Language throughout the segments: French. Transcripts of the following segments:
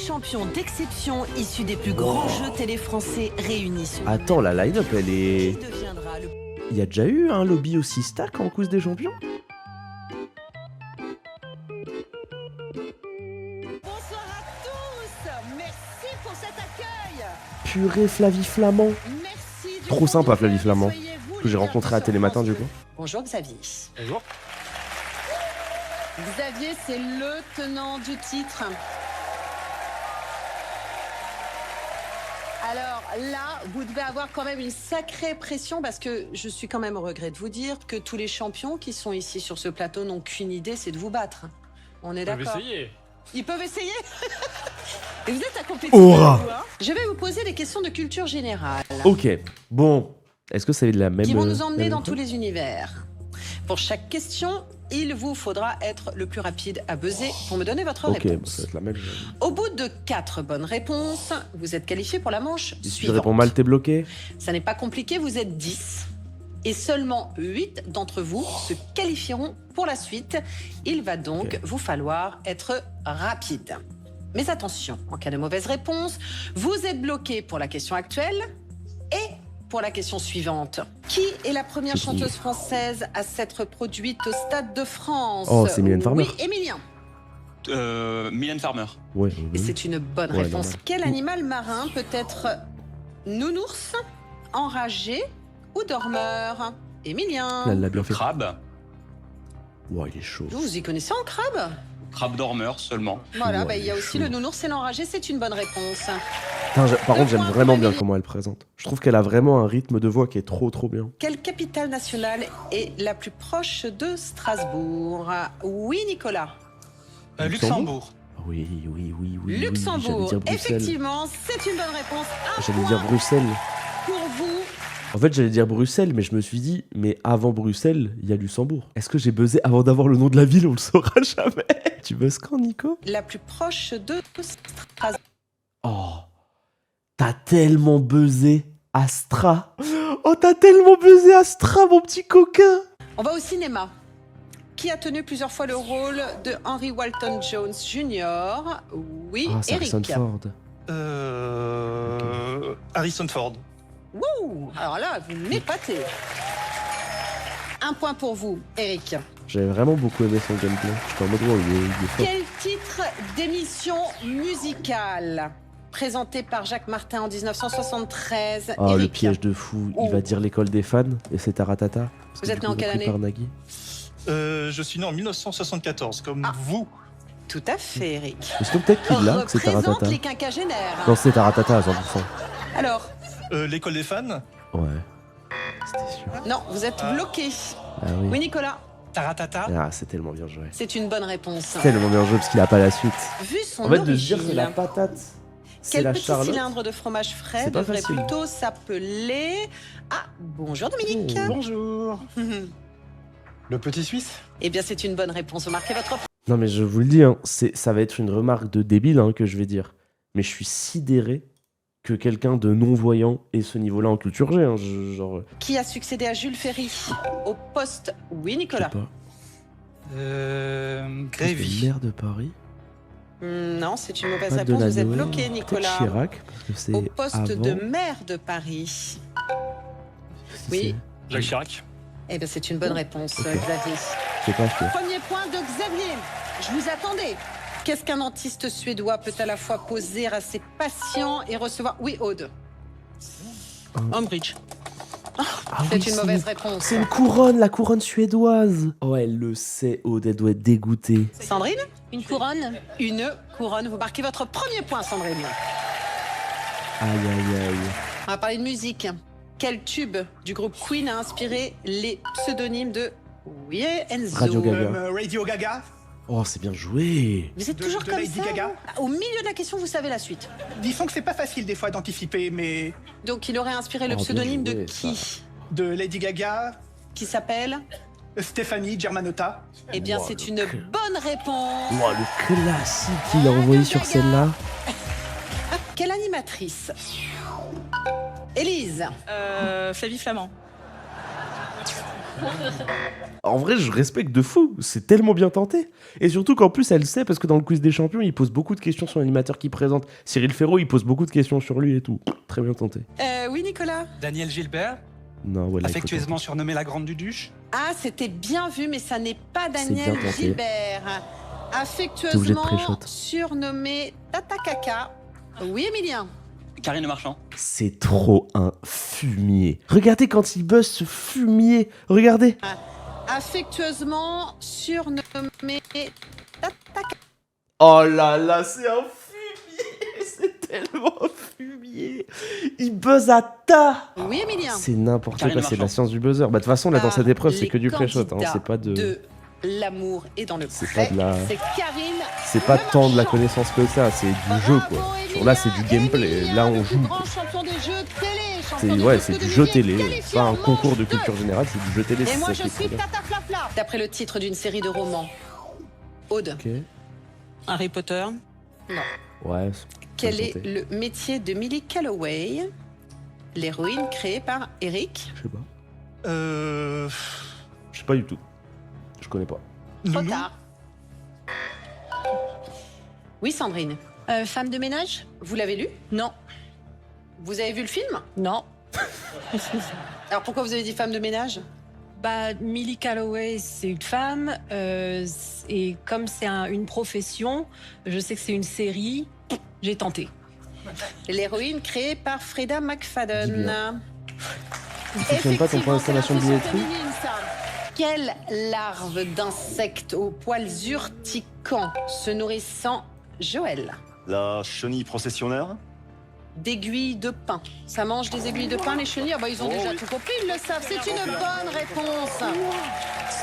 champions d'exception issus des plus grands jeux télé français réunis. Attends, la line-up, elle est... Qui deviendra le... Il y a déjà eu un lobby aussi stack en cause des champions? Bonsoir à tous. Merci pour cet accueil. Purée, Flavie Flamand. Merci du Trop fond sympa, du Flavie cœur, Flamand, soyez-vous que j'ai les rencontré à bienvenus Télématin sur du France coup. 2. Bonjour Xavier. Bonjour. Xavier, c'est le tenant du titre. Alors là, vous devez avoir quand même une sacrée pression parce que je suis quand même au regret de vous dire que tous les champions qui sont ici sur ce plateau n'ont qu'une idée, c'est de vous battre. On est d'accord. Essayer. Ils peuvent essayer. Et vous êtes à compétition. Aura. Vous, hein. Je vais vous poser des questions de culture générale Ok, bon. Est-ce que ça va être la même... qui vont nous emmener même dans chose tous les univers. Pour chaque question, il vous faudra être le plus rapide à buzzer pour me donner votre Ok, bon, réponse. ça va être la même. Au bout de 4 bonnes réponses, vous êtes qualifié pour la manche Si tu suivante. réponds mal, t'es bloqué. Ça n'est pas compliqué, vous êtes 10. Et seulement 8 d'entre vous se qualifieront pour la suite. Il va donc vous falloir être rapide. Mais attention, en cas de mauvaise réponse, vous êtes bloqué pour la question actuelle et pour la question suivante. Qui est la première C'est qui chanteuse française à s'être produite au Stade de France? Oh, c'est Mylène Farmer. Oui, Émilien. Mylène Farmer. Ouais. Et c'est une bonne Ouais, réponse. normal. Quel animal marin peut être nounours, enragé ou dormeur? Émilien. Là, elle l'a bien fait. Crabe. Wow, il est chaud. Vous y connaissez en crabe? Crabe dormeur seulement. Voilà, Ouais, bah, il y a il est aussi chaud. le nounours et l'enragé, c'est une bonne réponse. Putain, par contre, j'aime points vraiment pour bien Émilie. comment elle présente. Je trouve qu'elle a vraiment un rythme de voix qui est trop bien. Quelle capitale nationale est la plus proche de Strasbourg? Oui, Nicolas. Luxembourg. Oui. J'allais Luxembourg. dire Bruxelles. Effectivement, c'est une bonne réponse. Un J'allais point dire Bruxelles. pour vous. En fait, j'allais dire Bruxelles, mais je me suis dit, mais avant Bruxelles, il y a Luxembourg. Est-ce que j'ai buzzé avant d'avoir le nom de la ville? On le saura jamais. Tu buzzes quand, Nico? La plus proche de Strasbourg. Oh, t'as tellement buzzé Astra. Oh, t'as tellement buzzé Astra, mon petit coquin. On va au cinéma. Qui a tenu plusieurs fois le rôle de Henry Walton Jones Jr. Oui, Ah, c'est Eric. Harrison Ford. Harrison Ford. Wouh, alors là, vous m'épatez. Un point pour vous, Eric. J'avais vraiment beaucoup aimé son gameplay. J'étais en mode, wow, il est fort. Quel titre d'émission musicale présenté par Jacques Martin en 1973? Ah, le Eric. piège de fou. Oh. Il va dire l'école des fans et c'est Taratata. Vous êtes né en quelle année? Je suis né en 1974, comme Ah. vous. Tout à fait, Eric. Est-ce que peut-être qu'il l'a, que c'est Représente Taratata? les quinquagénaires. Non, c'est Taratata à 100%. Alors, L'école des fans. Ouais. C'était sûr. non, vous êtes bloqué. Ah Oui, oui. Nicolas, Taratata. Ah, c'est tellement bien joué. c'est une bonne réponse. C'est tellement bien joué parce qu'il a pas la suite. Vu son En fait, de se origine, dire c'est la patate, c'est quel la petit Charlotte. cylindre de fromage frais C'est pas devrait facile. plutôt s'appeler... Ah, bonjour Dominique. Oh. Bonjour. Le petit Suisse. Eh bien, c'est une bonne réponse. Vous marquez votre... Non mais je vous le dis, hein, ça va être une remarque de débile hein, que je vais dire. Mais je suis sidéré que quelqu'un de non-voyant ait ce niveau-là en culture G. Hein, genre, Qui a succédé à Jules Ferry au poste... Oui, je sais Nicolas. pas. Le Grévy. maire de Paris. Non, c'est une mauvaise Pas réponse. Vous êtes Delanoë, bloqué, peut-être Nicolas. Chirac, parce que c'est Au poste avant. de maire de Paris. Si Oui. Jacques Chirac. Eh bien, c'est une bonne réponse, Ok. Xavier. C'est pas fait. Premier point de Xavier. Je vous attendais. Qu'est-ce qu'un dentiste suédois peut à la fois poser à ses patients et recevoir... Oui, Aude. Umbridge. Ah C'est oui, une mauvaise réponse. C'est une couronne, la couronne suédoise. Oh, elle le sait, Aude, elle doit être dégoûtée. Sandrine? Une couronne? Une couronne. Vous marquez votre premier point, Sandrine. Aïe, aïe, aïe. On va parler de musique. Quel tube du groupe Queen a inspiré les pseudonymes de Oui Enzo? Radio Gaga. Radio Gaga. Oh, c'est bien joué. Vous êtes De- toujours de comme Lady ça Gaga. vous Au milieu de la question, vous savez la suite. Disons que c'est pas facile des fois d'anticiper, mais Donc, il aurait inspiré le Oh, bien pseudonyme de joué, qui? de Lady Gaga, Qui s'appelle? Stéphanie Germanotta. Eh bien, Oh, c'est le une bonne réponse. Oh, le classique qu'il a envoyé sur celle-là. Quelle animatrice? Élise. Flavie Flamand. En vrai, je respecte de fou. C'est tellement bien tenté. Et surtout qu'en plus, elle sait, parce que dans le quiz des champions, il pose beaucoup de questions sur l'animateur qui présente. Cyril Ferraud, il pose beaucoup de questions sur lui et tout. Très bien tenté. Oui, Nicolas. Daniel Gilbert, Non, voilà. affectueusement surnommée la Grande Duduche. Ah, c'était bien vu, mais ça n'est pas C'est Daniel bien tenté. Gilbert. T'es obligé de Affectueusement pré-shot. surnommé Tata Kaka. Oui, Emilien. Karine Le Marchand. C'est trop un fumier. Regardez quand il buzz ce fumier. Regardez. Affectueusement surnommé Tata Kaka. Oh là là, c'est un fumier. C'est tellement un fumier. Il buzz à tas. Oui, Emilien. C'est n'importe Karine quoi, c'est de la Marchand. science du buzzer. Bah de toute façon, là, dans cette épreuve, c'est Les que du pré-shot. Hein. candidats C'est pas de... L'amour est dans le C'est prêt. pas de la- C'est Karine. C'est pas Le tant de la Marchand. connaissance que ça, c'est du jeu, quoi. Sur là, c'est du gameplay. Là, on joue. Grand champion des jeux télé. C'est champion ouais, des c'est jeux du de jeu milliers, télé. qualifié Pas un en concours de manche culture générale, c'est du jeu télé. Et c'est moi, ça je qui est suis très bien. Tata Flafla. D'après le titre d'une série de romans. Aude, Ok. Harry Potter. Ouais. quel bonne est santé. le métier de Millie Calloway, l'héroïne créée par Eric? Je sais pas. Euh... Je sais pas du tout. Je connais pas. Trop Nounou. tard. Oui, Sandrine. Femme de ménage? Vous l'avez lu? Non. Vous avez vu le film? Non. Alors pourquoi vous avez dit femme de ménage? Bah, Millie Calloway, c'est une femme. Et comme c'est une profession, je sais que c'est une série. J'ai tenté. L'héroïne créée par Freda Dis McFadden. bien. Il fonctionne pas ton point d'exclamation de billetterie? Quelle larve d'insecte aux poils urticants se nourrissant, Joël? La chenille processionnaire. D'aiguilles de pin. Ça mange des aiguilles de pin, les chenilles? Ah bah, ils ont Oh déjà oui. tout compris, ils le savent. C'est une bonne réponse.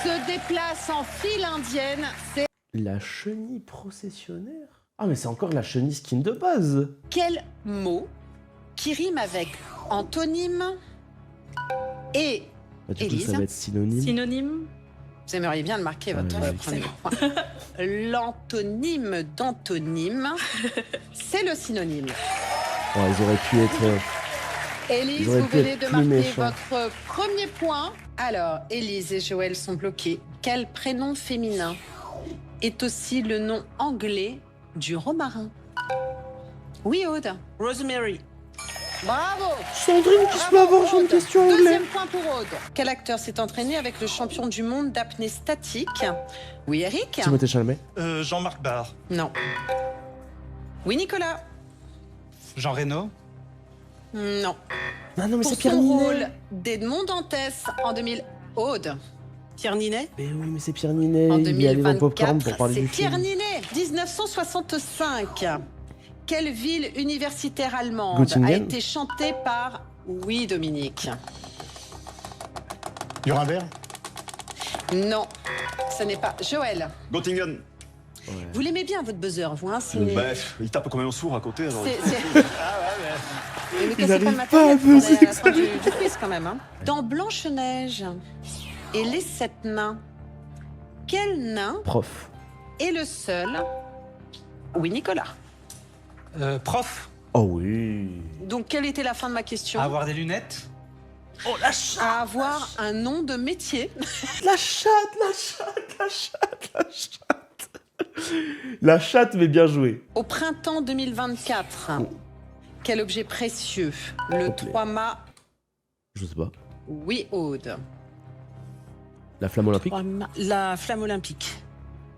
Se déplace en file indienne, c'est La chenille processionnaire? Ah, mais c'est encore la chenille skin de base. quel mot qui rime avec antonyme et... Bah, du coup, Élise. ça va être synonyme. Synonyme? Vous aimeriez bien le marquer, votre Ouais, premier point. L'antonyme d'antonyme, c'est le synonyme. Ouais, ils auraient pu être. Élise, Ils auraient vous pu venez être de plus marquer méchants. votre premier point. Alors, Élise et Joël sont bloqués. Quel prénom féminin est aussi le nom anglais du romarin? Oui, Aude. Rosemary. Bravo. Sandrine qui se Bravo, peut avoir sur une Aude. question anglaise. Deuxième point pour Aude. Quel acteur s'est entraîné avec le champion du monde d'apnée statique? Oui, Eric. Timothée Chalamet. Jean-Marc Barr. Non. Oui, Nicolas. Jean Reno. Non. Ah non, mais Pour c'est Pierre son Ninet. rôle d'Edmond Dantès en 2000, Aude. Pierre Ninet. Mais oui, mais c'est Pierre Ninet. En Il est allé dans Popcorn 2024, pour parler c'est du Pierre film. Ninet. 1965. Quelle ville universitaire allemande Göttingen. a été chantée par... Oui, Dominique. Nuremberg. Non, ce n'est pas... Joël, Göttingen. Ouais. vous l'aimez bien, votre buzzer, vous, hein? C'est... Bref, il tape comme un sourd à côté. Alors... c'est- Mais me cassez n'arrive pas le pas à matériel, on est buzzer, à la fin du quiz quand même. Hein. Dans Blanche-Neige et les 7 nains, quel nain Prof. est le seul... Oui, Nicolas. Prof. Oh oui. Donc, quelle était la fin de ma question? Avoir des lunettes. À avoir un nom de métier. La chatte, la chatte, la chatte, la chatte. La chatte, mais bien joué. Au printemps 2024, quel objet précieux? Le S'il te plaît. 3-mât. Je sais pas. Oui, Aude. La flamme olympique. La flamme olympique.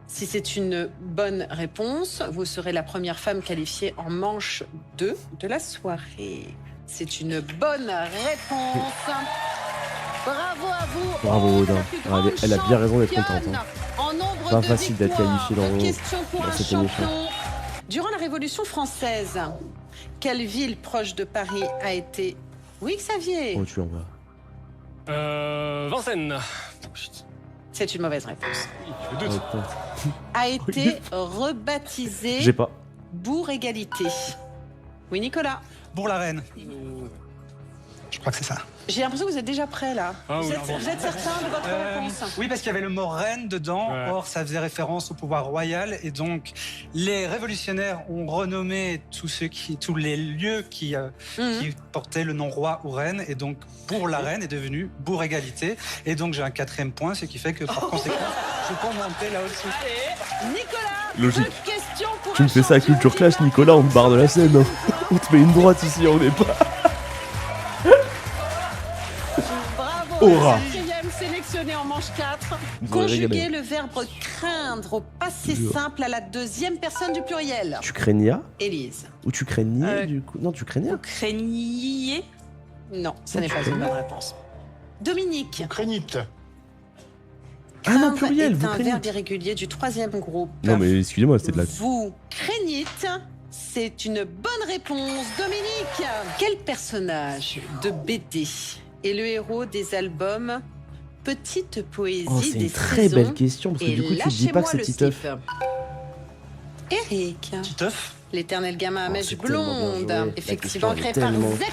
Si c'est une bonne réponse, vous serez la première femme qualifiée en manche 2 de la soirée. C'est une bonne réponse. Bravo à vous. Bravo, Aude, Aude. la plus grande elle a bien raison d'être contente, championne En nombre Pas de facile d'être victoires. qualifiée dans- Question pour dans un cette champion. émission. Durant la Révolution française, quelle ville proche de Paris a été... Oui, Xavier. Oh, tu en vas. Vincennes. C'est une mauvaise réponse. Je doute. Oh, putain. A été rebaptisée J'ai pas. Bourg Égalité. Oui, Nicolas. Bourg-la-Reine. Je crois que c'est ça. J'ai l'impression que vous êtes déjà prêt là. Ah oui, Vous êtes certain de votre réponse? Oui, parce qu'il y avait le mot reine dedans. Ouais. Or, ça faisait référence au pouvoir royal. Et donc, les révolutionnaires ont renommé tous les lieux qui portaient le nom roi ou reine. Et donc, Bourg la reine est devenu Bourg égalité. Et donc, j'ai un 4e point, ce qui fait que par conséquent, je peux monter là aussi. Allez, Nicolas, Logique. 2 questions pour Tu un me fais ça à champion Culture qui Clash, va Nicolas, on te barre de la scène. Hein. On te met une droite ici, on n'est pas. Bravo, Aura. 4e sélectionné en manche 4. Vous avez Conjuguer régalé. le verbe craindre au passé Dur. simple à la 2e personne du pluriel. Tu craignais Élise. ou tu craignais du coup? Non, tu craignais. Craignier. Non, ce n'est pas une bonne réponse. Dominique. Crénite. Ah non, Craindre pluriel, est vous un craignez. verbe irrégulier du 3e groupe. Non, mais excusez-moi, c'était de la. Vous craignite. C'est une bonne réponse, Dominique. Quel personnage de BD est le héros des albums Petite poésie Oh, c'est des une très saisons belle question parce que et du coup, tu te dis pas que c'est Lâchez-moi le Titeuf. slip. Eric, Titeuf. l'éternel gamin à Oh, mèche c'est tellement bien blonde, joué. La effectivement question, elle créé est par tellement- Zep.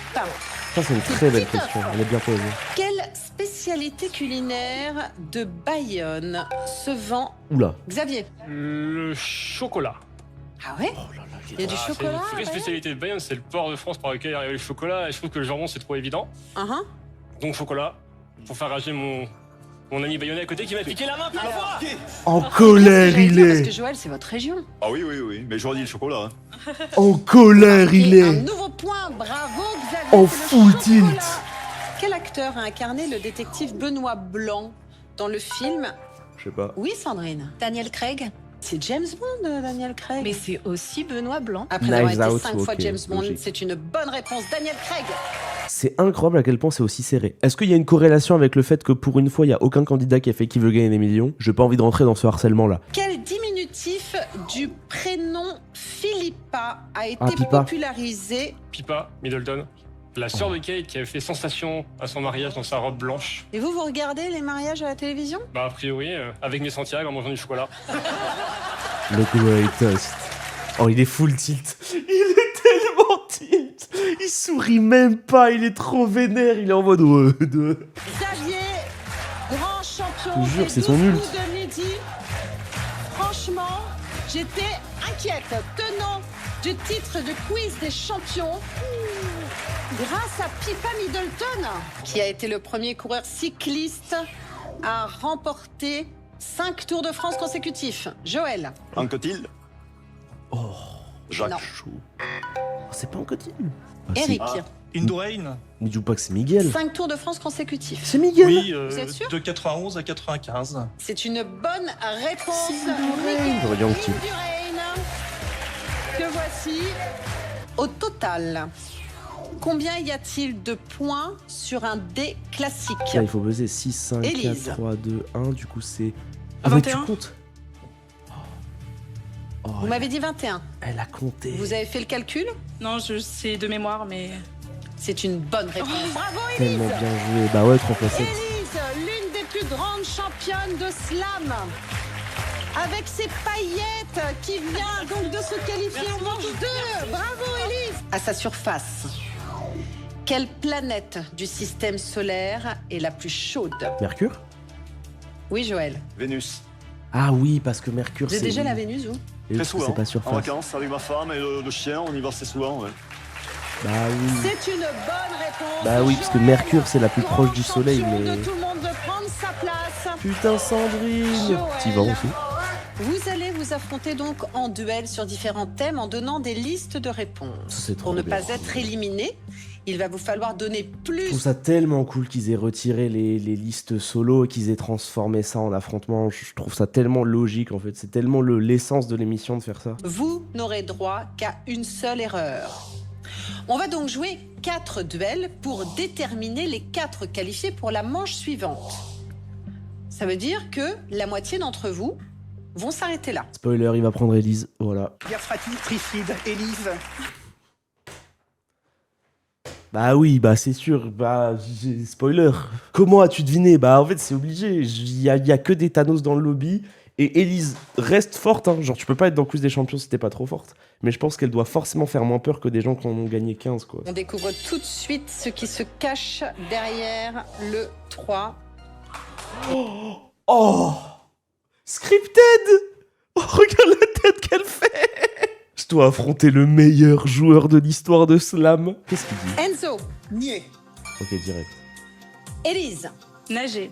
Ça, c'est une très belle Titeuf. question. Elle est bien posée. Quelle spécialité culinaire de Bayonne se vend Oula. Xavier? Le chocolat. Ah ouais? Oh là là, Il y a du C'est chocolat? une vraie ouais spécialité de Bayonne, c'est le port de France par lequel arrive le chocolat. Et je trouve que le jambon, c'est trop évident. Uh-huh. Donc chocolat, pour faire rager mon ami bayonnais à côté qui m'a piqué la main plusieurs fois. En C'est colère, ce que j'allais il dire, Parce que est. Joël, c'est votre région. Ah oui, oui, oui. Mais j'aurais dit le chocolat. Hein. En colère, il Et un est. nouveau point, bravo Xavier. En c'est le full chocolat. tilt. Quel acteur a incarné le détective Benoît Blanc dans le film? Je sais pas. Oui, Sandrine. Daniel Craig. C'est James Bond, Daniel Craig. Mais c'est aussi Benoît Blanc. Après Knives avoir été Out, 5 fois ok, James Bond, logique. c'est une bonne réponse. Daniel Craig. C'est incroyable à quel point c'est aussi serré. Est-ce qu'il y a une corrélation avec le fait que pour une fois, il y a aucun candidat qui a fait qui veut gagner des millions? J'ai pas envie de rentrer dans ce harcèlement-là. Quel diminutif du prénom Philippa a été Pippa. popularisé? Pipa, Middleton. La sœur de Kate qui avait fait sensation à son mariage dans sa robe blanche. Et vous regardez les mariages à la télévision? Bah a priori, avec mes Santiago en mangeant du chocolat. Le coloré toast. Oh, il est full tilt. Il est tellement tilt. Il sourit même pas. Il est trop vénère. Il est en mode. Xavier, grand champion. Je te jure, des c'est son 12 ult. coups de midi. Franchement, j'étais inquiète. Tenant du titre de quiz des champions, grâce à Pippa Middleton, qui a été le premier coureur cycliste à remporter 5 Tours de France consécutifs. Joël. Anquetil. Oh, Jacques. Non. chaud. Oh, c'est pas un Cotil. Ah, si. Eric. Ah. Indurain. Mais dis pas que c'est Miguel. 5 Tours de France consécutifs. C'est Miguel. Oui, Vous êtes sûr de 91 à 95. C'est une bonne réponse. J'aurais dit Anquetil. Indurain, que voici. Au total, combien y a-t-il de points sur un dé classique? Là, il faut buzzer 6, 5, Élise. 4, 3, 2, 1. Du coup, c'est. Ah, mais tu 21. comptes. Oh, Vous m'avez dit 21. elle a compté. Vous avez fait le calcul? Non, je sais de mémoire, mais. C'est une bonne réponse. Bravo Élise. Tellement bien joué. Bah ouais, 3 x 7. Élise, l'une des plus grandes championnes de slam. Avec ses paillettes qui vient donc de se qualifier en manche 2. Bravo Élise. À sa surface, quelle planète du système solaire est la plus chaude? Mercure? Oui Joël. Vénus. Ah oui, parce que Mercure, Vous êtes c'est. déjà la Vénus vous? Et Très parce que souvent. c'est pas En surface. vacances avec ma femme et le chien, on y va assez souvent. Ouais. Bah oui. C'est une bonne réponse. Bah oui, parce que Joël. Mercure, c'est la plus Grand proche du Soleil, champion mais. de tout le monde de prendre sa place. Putain, Sandrine! Joël. T'y vas aussi? Vous allez vous affronter donc en duel sur différents thèmes en donnant des listes de réponses. Ça, c'est trop Pour ne bien. pas être éliminé, il va vous falloir donner Je plus. trouve ça tellement cool qu'ils aient retiré les listes solo et qu'ils aient transformé ça en affrontement. Je trouve ça tellement logique en fait. C'est tellement l'essence de l'émission de faire ça. Vous n'aurez droit qu'à une seule erreur. On va donc jouer 4 duels pour déterminer les 4 qualifiés pour la manche suivante. Ça veut dire que la moitié d'entre vous vont s'arrêter là. Spoiler, il va prendre Elise. Voilà. Pierre Trifide, Élise. Bah oui, bah c'est sûr. Bah, spoiler. Comment as-tu deviné? Bah en fait, c'est obligé. Il y a que des Thanos dans le lobby Et Élise reste forte, hein. Genre tu peux pas être dans Quiz des Champions si t'es pas trop forte. Mais je pense qu'elle doit forcément faire moins peur que des gens qui en ont gagné 15, quoi. On découvre tout de suite ce qui se cache derrière le 3. Oh, scripted. Oh, regarde la tête qu'elle fait. Je dois affronter le meilleur joueur de l'histoire de Slam. Qu'est-ce qu'il dit? Enzo, Nier. Ok, direct. Élise, Nager.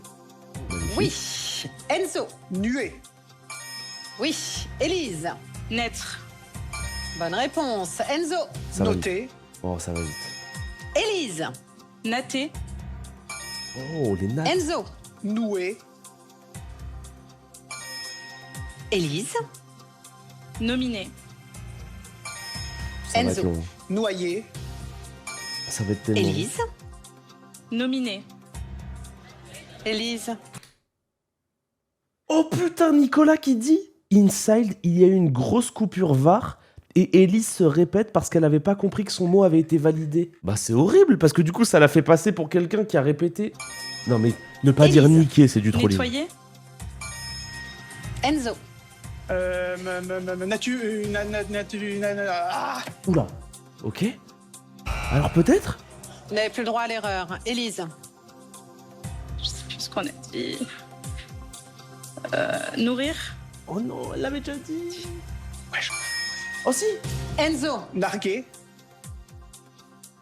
Magnifique. oui. Enzo, Nuer. oui. Élise, Naître. bonne réponse. Enzo, Ça va vite. Noter. Oh, ça va vite. Élise, Natter. Oh, les nattes. Enzo, Nouer. Élise, Nominé. Ça va être Enzo. long. Noyer. Ça va être tellement long. Élise, Nominé. Élise. Oh putain, Nicolas qui dit Inside, il y a eu une grosse coupure VAR et Élise se répète parce qu'elle avait pas compris que son mot avait été validé. Bah c'est horrible parce que du coup ça l'a fait passer pour quelqu'un qui a répété. Non mais ne pas dire Élise. niquer, c'est du trolling. Nettoyer. Enzo, Oula. Ok. Alors peut-être. vous n'avez plus le droit à l'erreur. Élise, Je sais plus ce qu'on a dit. Nourrir. Oh non, elle l'avait déjà dit. Oh si. Enzo, Narguer.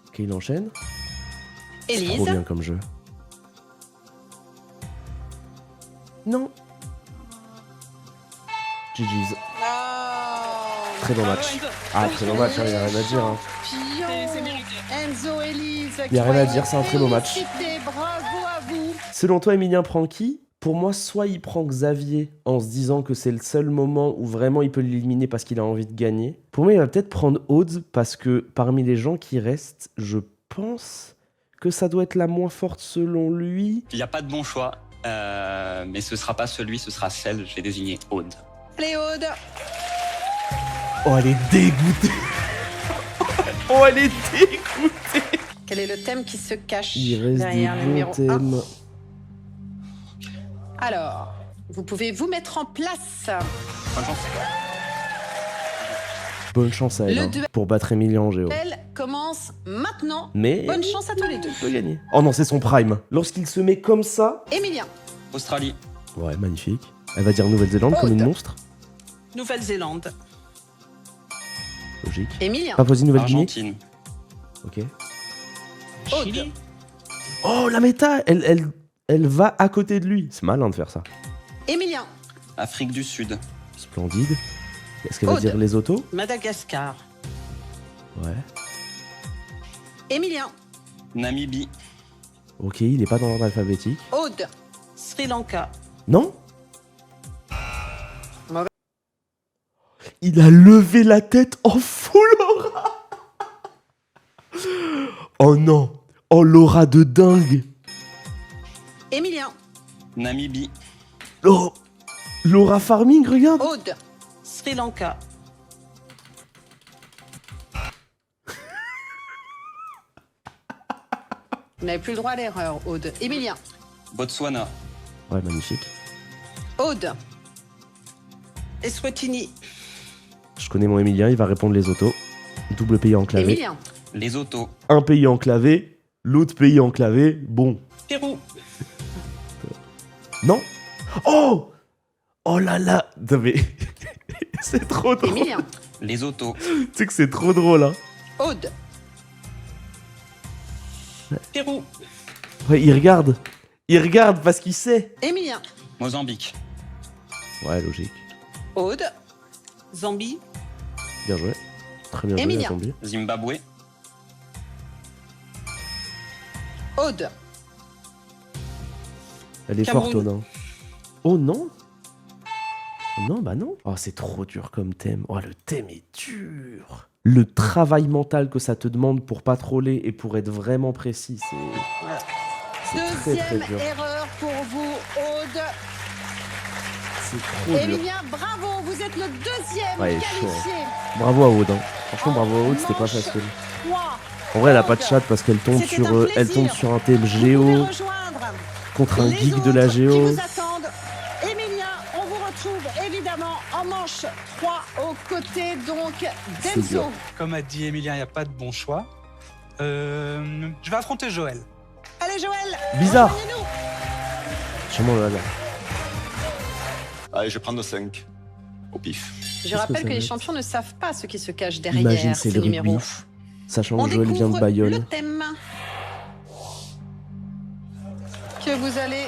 Ok, il enchaîne. C'est Élise, trop bien comme jeu. Non. GG's. oh, Très bon match. Ah, très bon match, il n'y a rien à dire. Hein. C'est mérité. Enzo, Élise, Y a rien à dire, c'est un très beau match. félicité, bravo à vous. Selon toi, Emilien prend qui? Pour moi, soit il prend Xavier en se disant que c'est le seul moment où vraiment il peut l'éliminer parce qu'il a envie de gagner. Pour moi, il va peut-être prendre Aude parce que parmi les gens qui restent, je pense que ça doit être la moins forte selon lui. Il n'y a pas de bon choix, mais ce sera pas celui, ce sera celle. Je vais désigner Aude. Allez, Aude. Oh, elle est dégoûtée. Oh, elle est dégoûtée. Quel est le thème qui se cache Il reste des derrière le bons numéro 1? thèmes. Alors, vous pouvez vous mettre en place. Bonne chance. Bonne chance à elle Le hein, duel. pour battre Emilien en géo. Elle commence maintenant. Mais Bonne chance à tous les deux. il peut gagner. Oh non, c'est son prime. Lorsqu'il se met comme ça. Emilien, Australie. Ouais, magnifique. Elle va dire Nouvelle-Zélande comme Aude. une monstre. Nouvelle-Zélande. Logique. Emilien, Papouasie-Nouvelle-Guinée. Argentine. Ok. Aude, Oh, la méta, elle va à côté de lui. C'est malin de faire ça. Emilien, Afrique du Sud. Splendide. Est-ce qu'elle va Aude. dire les autos? Madagascar. Ouais. Emilien, Namibie. Ok, il est pas dans l'ordre alphabétique. Aude, Sri Lanka. Non? Mauvais. Il a levé la tête en full aura. Oh non. Oh, l'aura de dingue. Emilien, Namibie. Oh, l'aura farming, regarde. Aude, Sri Lanka. vous n'avez plus le droit à l'erreur, Aude. Emilien, Botswana. Ouais, magnifique. Aude, Eswatini. Je connais mon Emilien, il va répondre les autos. Double pays enclavé. Emilien, Les autos. Un pays enclavé, l'autre pays enclavé. Bon. Pérou. Non? Oh! Oh là là! Non mais... c'est trop drôle. Emilien, Les autos. Tu sais que c'est trop drôle, hein? Aude, Pérou. Ouais, il regarde. Il regarde parce qu'il sait. Emilien, Mozambique. Ouais, logique. Aude, Zambie. Bien joué. Très bien joué, Emilien. la Zambie. Zimbabwe. Aude, Elle est Cameroun. forte, Aude. Oh non? Non, bah non. Oh, c'est trop dur comme thème. Oh, le thème est dur. Le travail mental que ça te demande pour pas troller et pour être vraiment précis, c'est très très deuxième dur. erreur pour vous, Aude. C'est trop dur. Emilien, bravo, vous êtes le deuxième Ouais, il est chaud, qualifié. Bravo à Aude. Hein. Franchement, bravo à Aude, c'était pas Manche facile. 3. En vrai, elle a pas de chat parce qu'elle tombe C'était sur, un elle tombe plaisir. sur un thème Vous géo pouvez rejoindre contre un les geek de la autres qui géo. vous attendent. Emilien, on vous retrouve c'est dur. Enzo. Comme a dit Emilien, il n'y a pas de bon choix. Je vais affronter Joël. Allez, Joël. Bizarre. rejoignez-nous. Sûrement le hasard. Allez, je vais prendre 5. Au pif. Je que rappelle ça que va les être champions ne savent pas ce qui se cache derrière Imagine, c'est ces le rugby. numéros. Sachant On que Joël vient de découvre Bayonne. le thème que vous allez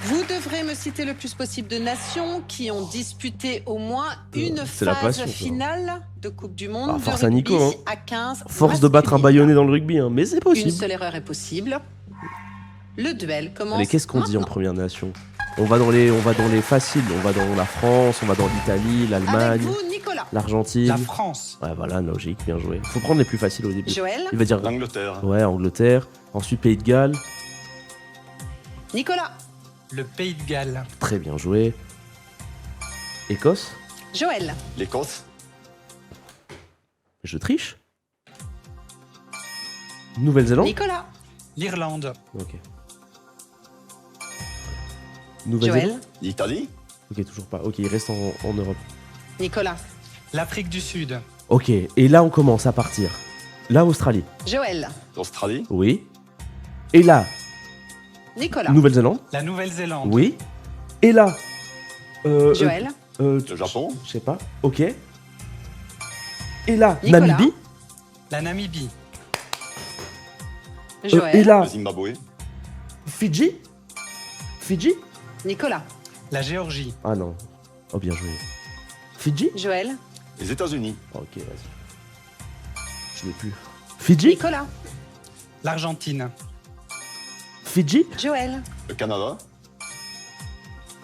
Vous devrez me citer le plus possible de nations qui ont disputé au moins une c'est la phase passion, ça. finale de Coupe du Monde Ah, de force à rugby Nico, hein. à 15. Force de battre un masculines. Bayonnais dans le rugby, hein. Mais c'est Une possible. seule erreur est possible. Le duel commence. Allez, qu'est-ce qu'on dit en maintenant. Première Nation? On va dans les faciles. On va dans la France, on va dans l'Italie, Avec l'Allemagne, vous, Nicolas. l'Argentine. La France. Ouais, voilà, logique, bien joué. Faut prendre les plus faciles au début. Joël. Il va dire L'Angleterre. ouais, Angleterre, ensuite Pays de Galles. Nicolas. Le Pays de Galles. Très bien joué. Écosse. Joël. L'Écosse. Je triche. Nouvelle-Zélande. Nicolas. L'Irlande. Ok. Nouvelle-Zélande. Joël. L'Italie. Ok, toujours pas. Ok, il reste en Europe. Nicolas. L'Afrique du Sud. Ok, et là on commence à partir. Là, Australie. Joël. L'Australie. Oui. Et là, Nicolas. Nouvelle-Zélande. La Nouvelle-Zélande. Oui. Et là. Joël. Le Japon. Je sais pas. Ok. Et là, Nicolas. Namibie. La Namibie. Joël. Et là, Le Zimbabwe. Fidji. Fidji. Nicolas. La Géorgie. Ah non. Oh, bien joué. Fidji. Joël. Les États-Unis. Ok, vas-y. Je l'ai plus. Fidji. Nicolas. L'Argentine. Fidji. Joël. Le Canada.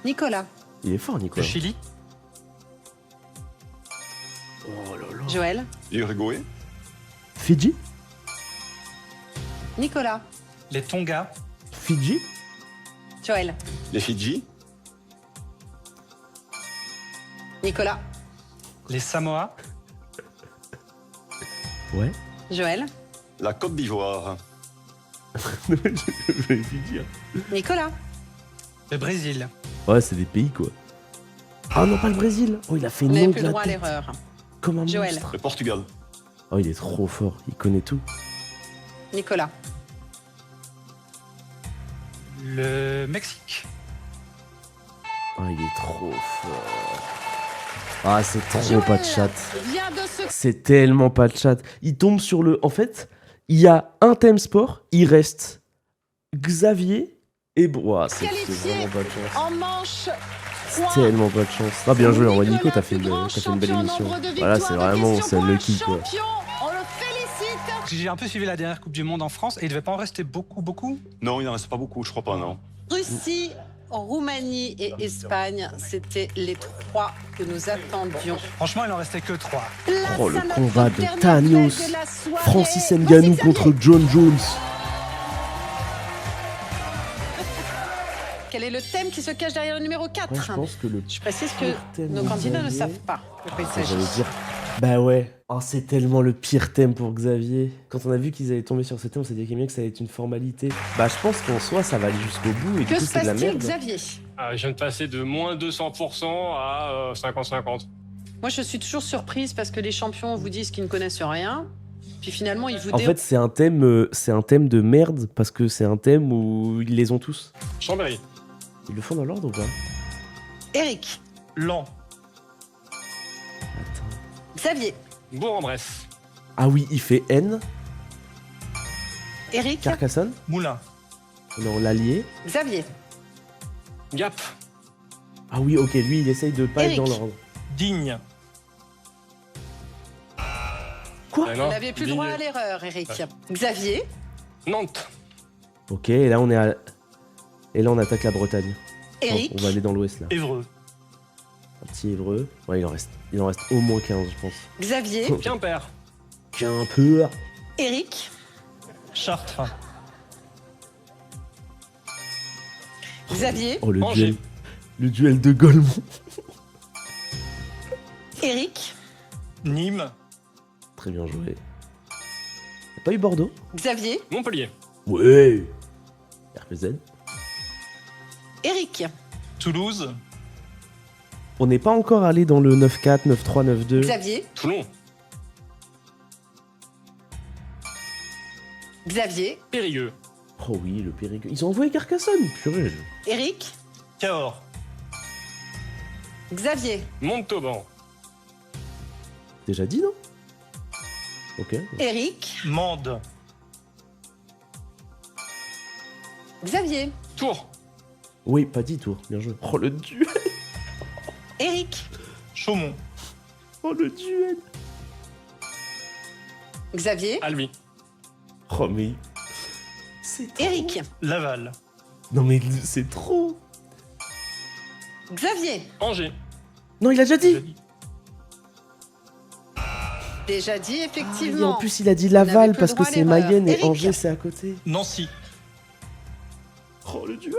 Nicolas. Il est fort, Le Nicolas. Chili. Oh là là. Joël. L'Uruguay. Fidji. Nicolas. Les Tonga. Fidji. Joël. Les Fidji. Nicolas. Les Samoa. Ouais. Joël. La Côte d'Ivoire. Je vais Fidji. Hein. Nicolas. Le Brésil. Ouais, c'est des pays, quoi. Ah non, pas le Brésil. Oh, il a fait Vous une n'avez longue plus le la droit à tête. l'erreur. Comme un Joël. monstre. Le Portugal. Oh, il est trop fort. Il connaît tout. Nicolas. Le Mexique. Oh, il est trop fort. Ah, c'est trop Joël pas de chat. vient de se C'est tellement pas de chat. Il tombe sur le... En fait, il y a un thème sport. Il reste Xavier et... Ouah, c'est Qualifié vraiment pas de chance. en manche. C'est tellement pas de chance. Ah, bien joué, en Nico, t'as fait une belle émission. Voilà, c'est vraiment c'est lucky, quoi. On le félicite. J'ai un peu suivi la dernière Coupe du Monde en France et il devait pas en rester beaucoup. Non, il n'en reste pas beaucoup, je crois pas, non. Russie, Roumanie et Espagne, c'était les trois que nous attendions. Franchement, il en restait que 3. Place Oh, le à notre combat de dernier Thanos. duel de la soirée. Francis Voici Ngannou Xavier. contre John Jones. Quel est le thème qui se cache derrière le numéro 4? Ouais, je pense que le... Je précise que thème nos de candidats ne Xavier. savent pas de quoi il s'agit. J'allais dire... Bah ouais. Oh, c'est tellement le pire thème pour Xavier. Quand on a vu qu'ils allaient tomber sur ce thème, on s'est dit que ça allait être une formalité. Bah je pense qu'en soi, ça va aller jusqu'au bout et du Que coup, se c'est de la passe-t-il, merde. Xavier? Je viens de passer de moins 200% à 50-50. Moi, je suis toujours surprise parce que les champions vous disent qu'ils ne connaissent rien. Puis finalement, ils vous En fait, c'est un thème de merde parce que c'est un thème où ils les ont tous. Chambéry. Ils le font dans l'ordre ou pas? Eric, Lent. Attends. Xavier, Bourg-en-Bresse. Ah oui, il fait N. Eric, Carcassonne. Moulin. Non, l'Allier. Xavier, Gap. Ah oui, ok, lui, il essaye de pas Eric. être dans l'ordre. Digne. Quoi? vous n'aviez plus le droit à l'erreur, Eric. Xavier, Nantes. Ok, et là, on est à... Et là, on attaque la Bretagne. Eric, On va aller dans l'ouest, là. Évreux. Un petit Évreux. Ouais, il en reste au moins 15, je pense. Xavier, Quimper. Qu'un peu. Eric, Chartres. Xavier, Oh, le Angers. duel. Le duel de Golemont. Eric, Nîmes. Très bien joué. Y'a pas eu Bordeaux? Xavier, Montpellier. Ouais. RPZ. Eric, Toulouse. On n'est pas encore allé dans le 9-4, 9-3, 9-2. Xavier. Toulon. Xavier. Périgueux. Oh oui, le Périgueux. Ils ont envoyé Carcassonne, purée. Eric. Cahors. Xavier. Montauban. Déjà dit, non? Ok. Eric. Mende. Xavier. Tours. Oui, pas dit Tours, bien joué. Oh le duel. Eric. Chaumont. Oh le duel. Xavier. Albi. Oh mais... C'est trop. Eric. Laval. Non mais c'est trop. Xavier. Angers. Non, il a déjà dit. Déjà dit, Ah, et effectivement. en plus, il a dit Vous n'avez Laval plus parce le que droit à c'est l'erreur. Mayenne et Eric. Angers, c'est à côté. Nancy. Oh le duel.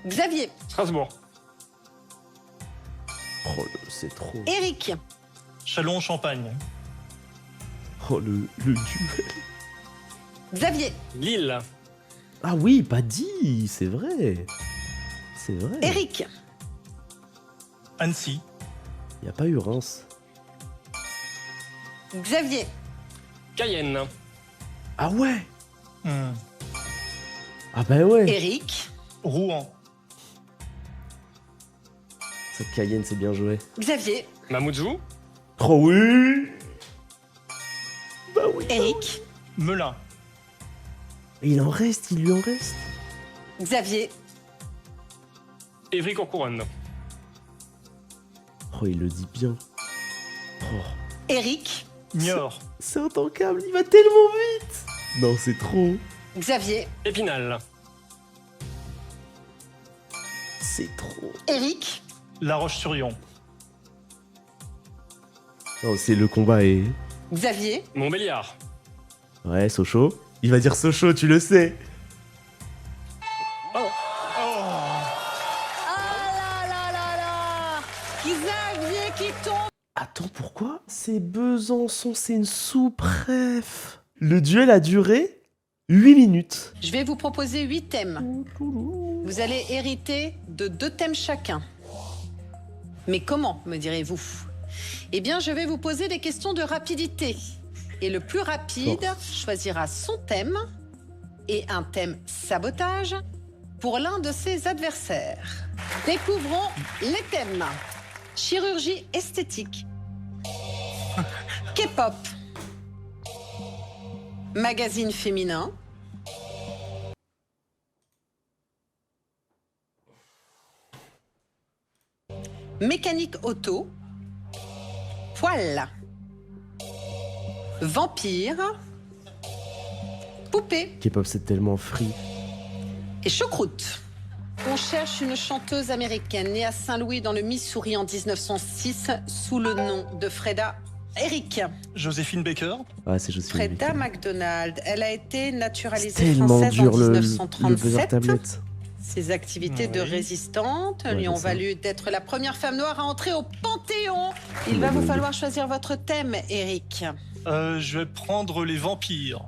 Xavier. Strasbourg. Oh c'est trop. Eric. Châlons-en-Champagne. Oh le duel. Xavier. Lille. Ah oui, pas dit, c'est vrai. C'est vrai. Eric. Annecy. Il n'y a pas eu Reims. Xavier. Cayenne. Ah ouais. Hmm. Ah bah ouais. Eric. Rouen. Cette Cayenne, c'est bien joué. Xavier. Mamoudzou. Oh oui. Bah oui. Eric. Melun. Et il en reste, il lui en reste. Xavier. Évry-Courcouronnes. Oh, il le dit bien. Oh, Eric. Niort. c'est intankable, il va tellement vite. Non, c'est trop. Xavier. Épinal. C'est trop. Eric. La Roche-sur-Yon. Non, c'est le combat est... Xavier. Montbéliard. Ouais, Sochaux. Il va dire Sochaux, tu le sais. Xavier qui tombe. Attends, pourquoi? C'est Besançon, c'est une sous-préf. Le duel a duré 8 minutes. Je vais vous proposer 8 thèmes. Vous allez hériter de 2 thèmes chacun. Mais comment, me direz-vous? Eh bien, je vais vous poser des questions de rapidité. Et le plus rapide choisira son thème et un thème sabotage pour l'un de ses adversaires. Découvrons les thèmes. Chirurgie esthétique. K-pop. Magazine féminin. Mécanique auto. Poil. Vampire. Poupée. K-pop, c'est tellement free. Et choucroute. On cherche une chanteuse américaine née à Saint-Louis dans le Missouri en 1906 sous le nom de Freda Eric. Joséphine Baker. Ah, c'est juste Freda McDonald. Elle a été C'est naturalisée tellement française dur en le buzzer 1937. tablette. Ses activités de Oui. résistante Ouais, lui ont c'est ça. valu d'être la première femme noire à entrer au Panthéon. Il va Ouais, vous ouais. falloir choisir votre thème, Eric. Je vais prendre les vampires.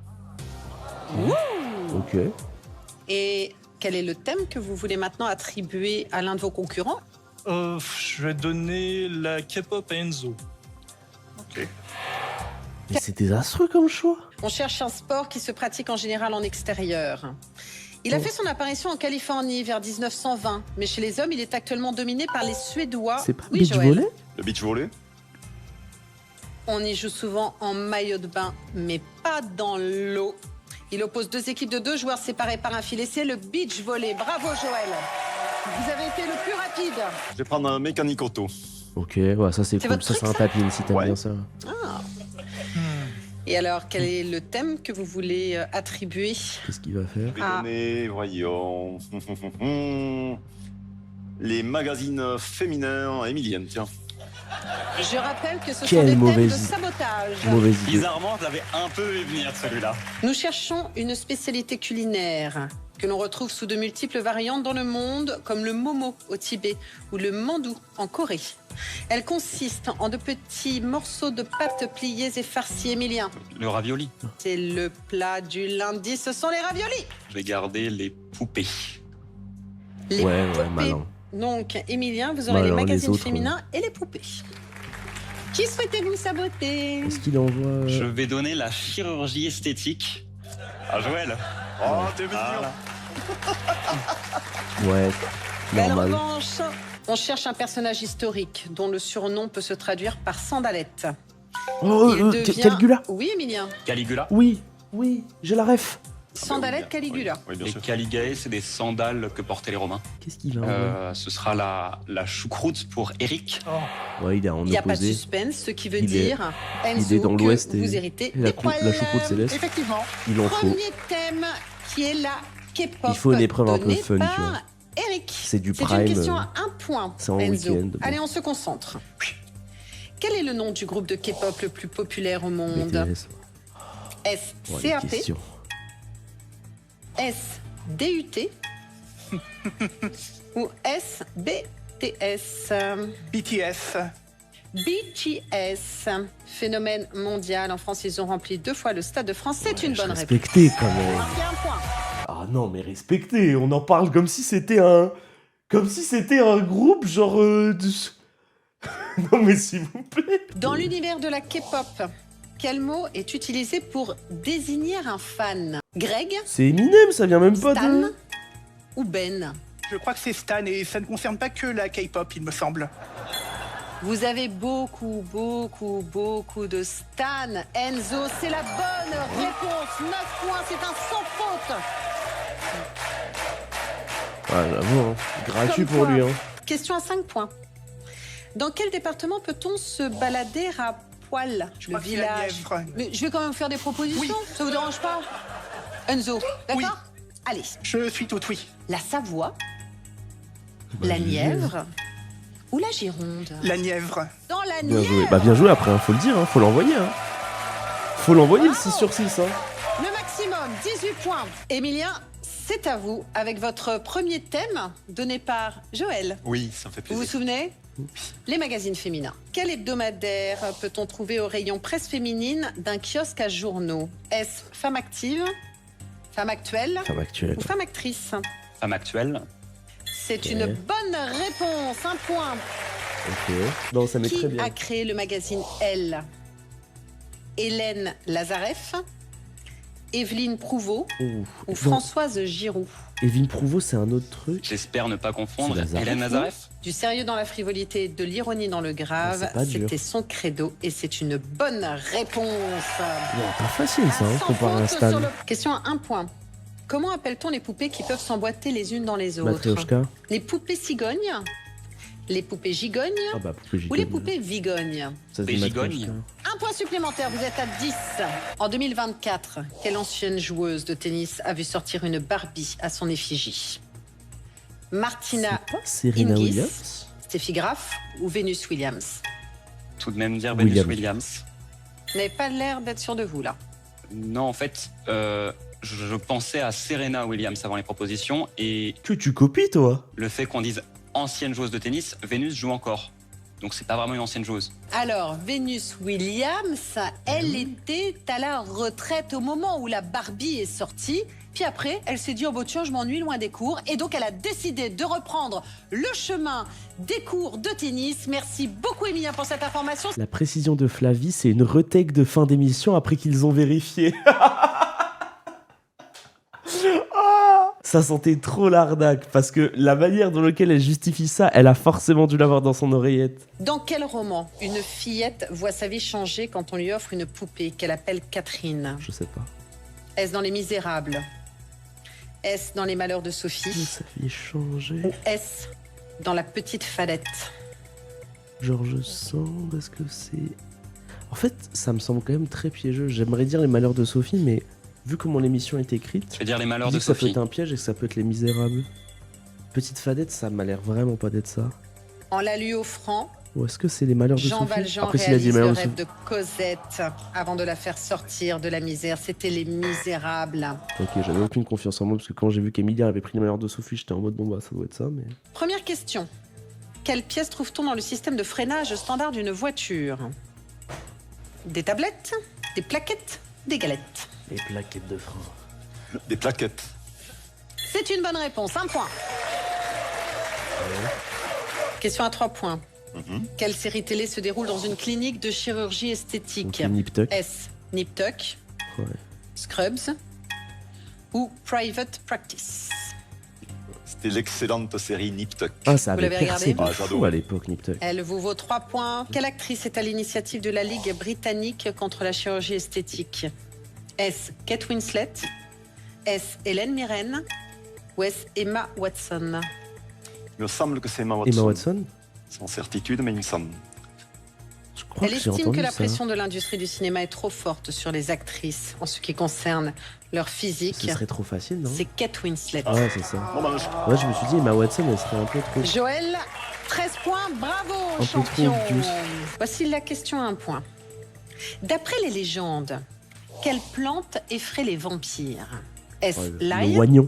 Ok. Et quel est le thème que vous voulez maintenant attribuer à l'un de vos concurrents? Je vais donner la K-pop à Enzo. Mais c'est désastreux comme choix. On cherche un sport qui se pratique en général en extérieur. Il a fait son apparition en Californie vers 1920, mais chez les hommes, il est actuellement dominé par les Suédois. C'est pas Oui, beach Joël. volley? Le beach volley. On y joue souvent en maillot de bain, mais pas dans l'eau. Il oppose 2 équipes de 2 joueurs séparés par un filet. C'est le beach volley. Bravo, Joël. Vous avez été le plus rapide. Je vais prendre un mécanique auto. Ok, ouais, ça c'est C'est cool. votre Ça truc, c'est un ça tapis si t'aimes Ouais. bien ça. Et alors, quel est le thème que vous voulez attribuer? Qu'est-ce qu'il va faire? Je vais Ah. donner, voyons. Les magazines féminins émiliennes, tiens. Je rappelle que ce sont Quelle des thèmes de mauvaise- sabotage. Mauvaise idée. Bizarrement, je l'avais un peu vu venir celui-là. Nous cherchons une spécialité culinaire que l'on retrouve sous de multiples variantes dans le monde, comme le momo au Tibet ou le mandou en Corée. Elle consiste en de petits morceaux de pâte pliés et farcis. Émilien, Le ravioli. c'est le plat du lundi, ce sont les raviolis. Je vais garder les poupées. Les Ouais, poupées malin. Donc, Emilien, vous aurez Bah les alors, les magazines autres, féminins et les poupées. Qui souhaitez-vous saboter? Est-ce qu'il envoie... Je vais donner la chirurgie esthétique à Joël. Oh, t'es mignon. Ouais, Belle normal. revanche. On cherche un personnage historique dont le surnom peut se traduire par Sandalette. Oh, Il devient- Caligula. Oui, Emilien. Caligula. Oui, j'ai la ref. Sandalette, Caligula. Oui, bien Et sûr. Caligae, c'est des sandales que portaient les Romains. Qu'est-ce qu'il a envoyé Ce sera la choucroute pour Eric. Ouais, il est en Il n'y a pas de opposé. suspense, ce qui veut Il est- dire, Enzo, il est dans que l'ouest et- vous héritez et la des cou- poils. la choucroute céleste. Effectivement. Il en faut. Premier thème qui est la K-pop. Il faut une épreuve un peu donnée fun, tu par vois. Eric. C'est du C'est une prime. question à un point. c'est en Enzo. week-end, bon. Allez, on se concentre. Quel est le nom du groupe de K-pop le plus populaire au monde? BTS. Est-ce Oh, les CAP? questions. Est-ce DUT? Ou est-ce BTS? BTS. BTS, phénomène mondial. En France, ils ont rempli 2 fois le Stade de France. C'est une bonne réponse. Respecté quand même. Marquez un point. Ah non, mais respecté. On en parle comme si c'était un... Comme si c'était un groupe genre... Non mais s'il vous plaît. Dans l'univers de la K-pop, quel mot est utilisé pour désigner un fan? Greg, C'est Eminem, ça vient même pas Stan de... ou Ben? Je crois que c'est Stan et ça ne concerne pas que la K-pop, il me semble. Vous avez beaucoup de Stan. Enzo, c'est la bonne réponse. 9 points, c'est un sans faute. Ah j'avoue, hein. Gratuit Comme pour quoi. lui. Hein. Question à 5 points. Dans quel département peut-on se balader à poil? Je Le crois que c'est la village. Nièvre. Mais je vais quand même faire des propositions. Oui. Ça vous dérange pas? Enzo, d'accord? Oui. Allez, Je suis tout oui. la Savoie, Bah, la je l'ai dit. Nièvre ou la Gironde? La Nièvre. Dans la Bien Nièvre. joué. Bah bien joué après, hein, faut le dire, hein, faut l'envoyer. Hein. Faut l'envoyer le 6 sur 6. Hein. Le maximum, 18 points. Emilien, c'est à vous avec votre premier thème donné par Joël. Oui, ça me fait Vous vous plaisir. souvenez? Les magazines féminins. Quel hebdomadaire peut-on trouver au rayon presse féminine d'un kiosque à journaux? Est-ce Femme Active, Femme Actuelle Femme actuelle. ou Femme Actrice? Femme actuelle. C'est Ok. une bonne réponse, un point. Ok. Non, ça met Qui très bien. a créé le magazine Elle? Hélène Lazareff, Evelyne Prouveau Ouh. ou Non, Françoise Giroud? Evelyne Prouveau, c'est un autre truc. J'espère ne pas confondre. C'est Lazare. Hélène Lazareff. Du sérieux dans la frivolité, de l'ironie dans le Ah, grave, c'est pas dur. c'était son credo et c'est une bonne réponse. Non, pas facile ça, hein, Sans comparé à faute Stan. sur le- Question à un point. Comment appelle-t-on les poupées qui peuvent s'emboîter les unes dans les autres? Matryoshka. Les poupées cigognes, les poupées gigognes Ah bah poupée ou gigogne. les poupées vigognes? Ça se Les dit gigognes. Matryoshka. Un point supplémentaire, vous êtes à 10. En 2024, quelle ancienne joueuse de tennis a vu sortir une Barbie à son effigie? Martina C'est pas Serena Hingis, Williams. Steffi Graf ou Venus Williams? Tout de même dire Venus Williams. Williams. Vous n'avez pas l'air d'être sûr de vous, là. Non, en fait, je pensais à Serena Williams avant les propositions et Que tu copies toi? le fait qu'on dise ancienne joueuse de tennis, Vénus joue encore. Donc c'est pas vraiment une ancienne joueuse. Alors, Venus Williams, elle était à la retraite au moment où la Barbie est sortie. Puis après, elle s'est dit, oh bah tiens, je m'ennuie loin des cours. Et donc, elle a décidé de reprendre le chemin des cours de tennis. Merci beaucoup, Emilien, pour cette information. La précision de Flavie, c'est une retake de fin d'émission après qu'ils ont vérifié. Ah, ça sentait trop l'arnaque parce que la manière dans laquelle elle justifie ça, elle a forcément dû l'avoir dans son oreillette. Dans quel roman une fillette voit sa vie changer quand on lui offre une poupée qu'elle appelle Catherine? Je sais pas. Est-ce dans Les Misérables? Est-ce dans Les Malheurs de Sophie? Ça fait changer. Ou est-ce dans La Petite Fadette? Georges Sand, est-ce que c'est... En fait, ça me semble quand même très piégeux. J'aimerais dire Les Malheurs de Sophie, mais vu comment l'émission est écrite, Je vais dire les je malheurs dis de que ça peut Sophie. être un piège et que ça peut être Les Misérables. Petite Fadette, ça m'a l'air vraiment pas d'être ça. On l'a lu au franc. Ou est-ce que c'est Les Malheurs de Jean Sophie? Valjean Après, s'il a dit réalise Les le Malheurs de rêve Sophie. de Cosette avant de la faire sortir de la misère. C'était Les Misérables. Ok, j'avais aucune confiance en moi parce que quand j'ai vu qu'Emilia avait pris Les Malheurs de Sophie, j'étais en mode bon bah ça doit être ça, mais... Première question. Quelle pièce trouve-t-on dans le système de freinage standard d'une voiture? Des tablettes, des plaquettes, des galettes. Les plaquettes de frein. Des plaquettes. C'est une bonne réponse, un point. Question à 3 points. Mhm. Quelle série télé se déroule dans une clinique de chirurgie esthétique? Ok, Nip Tuck. Est-ce Nip Tuck, Ouais. Scrubs ou Private Practice? C'était l'excellente série Nip Tuck. Ah, ça Vous avait l'avez percé de regardé Ah, fou j'adore. à l'époque, Nip Tuck. Elle vous vaut 3 points. Quelle actrice est à l'initiative de la Ligue britannique contre la chirurgie esthétique? Est-ce Kate Winslet? Est-ce Hélène Mirren? Ou est-ce Emma Watson? Il me semble que c'est Emma Watson. Emma Watson? Sans certitude, mais il me semble. Je crois Elle que j'ai estime entendu que la ça. pression de l'industrie du cinéma est trop forte sur les actrices en ce qui concerne leur physique. Ce serait trop facile, non? C'est Kate Winslet. Ouais, c'est ça. Dommage. Ouais, je me suis dit, Emma Watson, elle serait un peu trop. Joël, 13 points, bravo peu champion. trop obvious. Voici la question à 1 point. D'après les légendes, quelle plante effraie les vampires? Est-ce Ouais, l'ail, le oignon.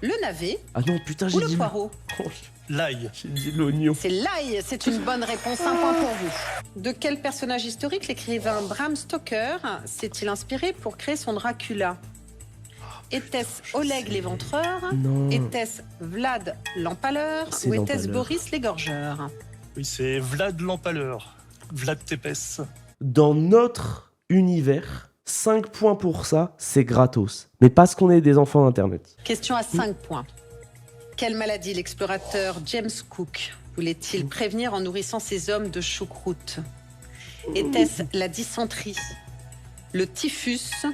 le navet Ah non, putain, ou j'ai le dit. poireau? Oh, L'ail. j'ai dit l'oignon. C'est l'ail, c'est une bonne réponse, 1 point pour vous. De quel personnage historique l'écrivain Bram Stoker s'est-il inspiré pour créer son Dracula? Était-ce Oleg l'Éventreur? Non. Était-ce Vlad l'Empaleur? C'est Ou était-ce l'Empaleur. Boris l'Égorgeur? Oui, c'est Vlad l'Empaleur. Vlad Tepes. Dans notre univers, 5 points pour ça, c'est gratos. Mais parce qu'on est des enfants d'Internet. Question à 5 points. Quelle maladie l'explorateur James Cook voulait-il prévenir en nourrissant ses hommes de choucroute? Était-ce la dysenterie, le typhus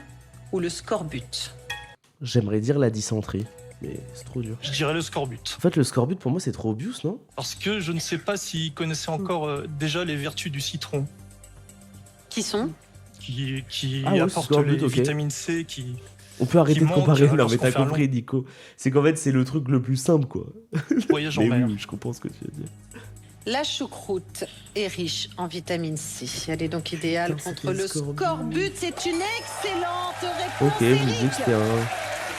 ou le scorbut? J'aimerais dire la dysenterie, mais c'est trop dur. Je dirais le scorbut. En fait, le scorbut, pour moi, c'est trop obvious, non? Parce que je ne sais pas s'il connaissait encore déjà les vertus du citron, Qui sont? qui Ah ouais, apporte scorbut, les ok. vitamines C, qui... On peut arrêter de manque comparer. Non, mais lorsqu'on t'as fait un compris, Nico. C'est qu'en fait, c'est le truc le plus simple, quoi. voyage en Mais mer. oui, je comprends ce que tu veux dire. La choucroute est riche en vitamine C. Elle est donc idéale Putain, contre c'était le le scorbut. scorbut. C'est une excellente réponse. Ok, je me disais Eric. que c'était un.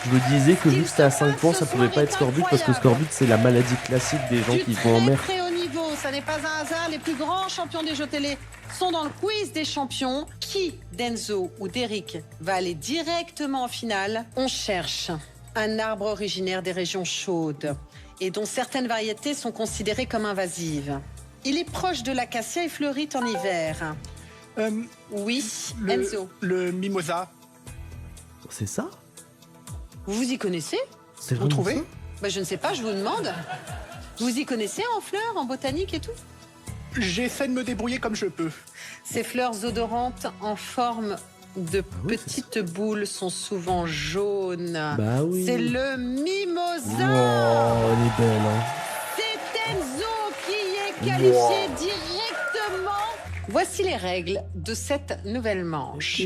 Je me disais que vu que c'était à 5 points, ça pouvait pas être scorbut parce que scorbut, c'est la maladie classique des gens Du qui vont en mer. très haut niveau, ça n'est pas un hasard. Les plus grands champions des jeux télé sont dans le quiz des champions. Qui, d'Enzo ou d'Eric, va aller directement en finale? On cherche un arbre originaire des régions chaudes et dont certaines variétés sont considérées comme invasives. Il est proche de l'acacia et fleurit en hiver. Oui, Enzo. Le mimosa. C'est ça? Vous vous y connaissez? C'est Vous vraiment trouvez? ça? Bah, je ne sais pas, je vous demande. Vous y connaissez en fleurs, en botanique et tout? J'essaie de me débrouiller comme je peux. Ces fleurs odorantes en forme de oui, petites boules sont souvent jaunes. Bah oui. C'est le mimosa. Oh, elle est belle, hein. C'est Enzo qui est qualifié directement. Voici les règles de cette nouvelle manche.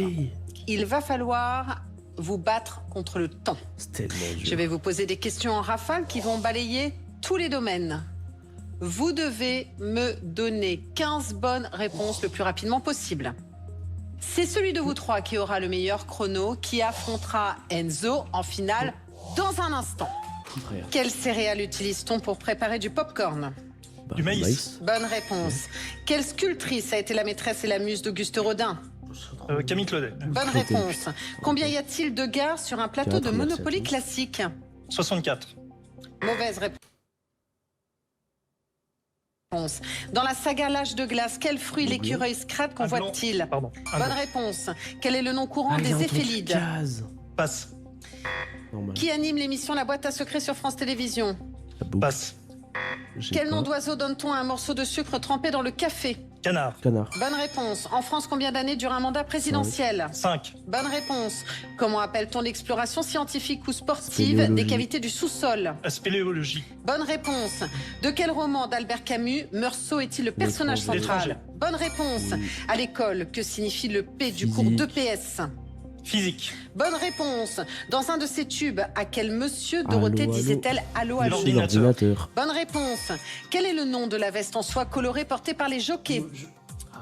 Il va falloir vous battre contre le temps. C'est tellement dur. Je vais vous poser des questions en rafale qui vont balayer tous les domaines. Vous devez me donner 15 bonnes réponses le plus rapidement possible. C'est celui de vous trois qui aura le meilleur chrono qui affrontera Enzo en finale dans un instant. Frère. Quelle céréale utilise-t-on pour préparer du popcorn? Bah, Du maïs. Bonne réponse. Quelle sculptrice a été la maîtresse et la muse d'Auguste Rodin? Camille Claudet. Bonne réponse. Combien y a-t-il de gares sur un plateau de Théâtre, merci à Monopoly tous. classique? 64. Mauvaise réponse. Dans la saga L'âge de glace, quel fruit l'écureuil Scrat convoite-t-il? Pardon. Bonne réponse. Quel est le nom courant Ah, il a des entendu éphélides? Jazz. Passe. Normal. Qui anime l'émission La boîte à secrets sur France Télévisions? La boucle. Passe. J'ai Quel nom pas. d'oiseau donne-t-on à un morceau de sucre trempé dans le café? Canard. Canard. Bonne réponse. En France, combien d'années dure un mandat présidentiel? 5. Bonne réponse. Comment appelle-t-on l'exploration scientifique ou sportive Spéléologie. des cavités du sous-sol? Spéléologie. Bonne réponse. De quel roman d'Albert Camus Meursault est-il le personnage L'étranger. central? Bonne réponse. Oui. À l'école, que signifie le P du Physique. cours d'EPS? Physique. Bonne réponse. Dans un de ces tubes, à quel monsieur Dorothée Allô, allô. disait-elle allô, allô? L'ordinateur. L'ordinateur. Bonne réponse. Quel est le nom de la veste en soie colorée portée par les jockeys?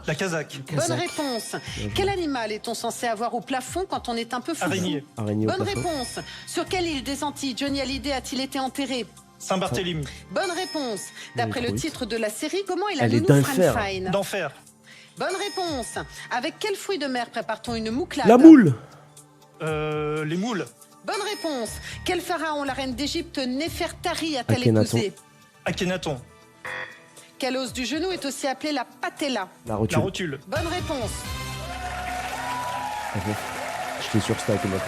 La casaque. Bonne Casaque. réponse. Quel animal est-on censé avoir au plafond quand on est un peu fou? Araignée. Araignée au Bonne plafond. réponse. Sur quelle île des Antilles Johnny Hallyday a-t-il été enterré? Saint-Barthélemy. Bonne réponse. D'après le Truite. titre de la série, comment est la Elle est nounou d'enfer. Frankenstein? D'enfer. Bonne réponse. Avec quel fruit de mer prépare-t-on une mouclade? La moule. Les moules. Bonne réponse. Quel pharaon la reine d'Égypte Néfertari a-t-elle Akhenaton. épousé? Akhenaton. Quel os du genou est aussi appelé la patella? La La rotule. rotule. Bonne réponse. Ah bon. J'étais sur stack maintenant.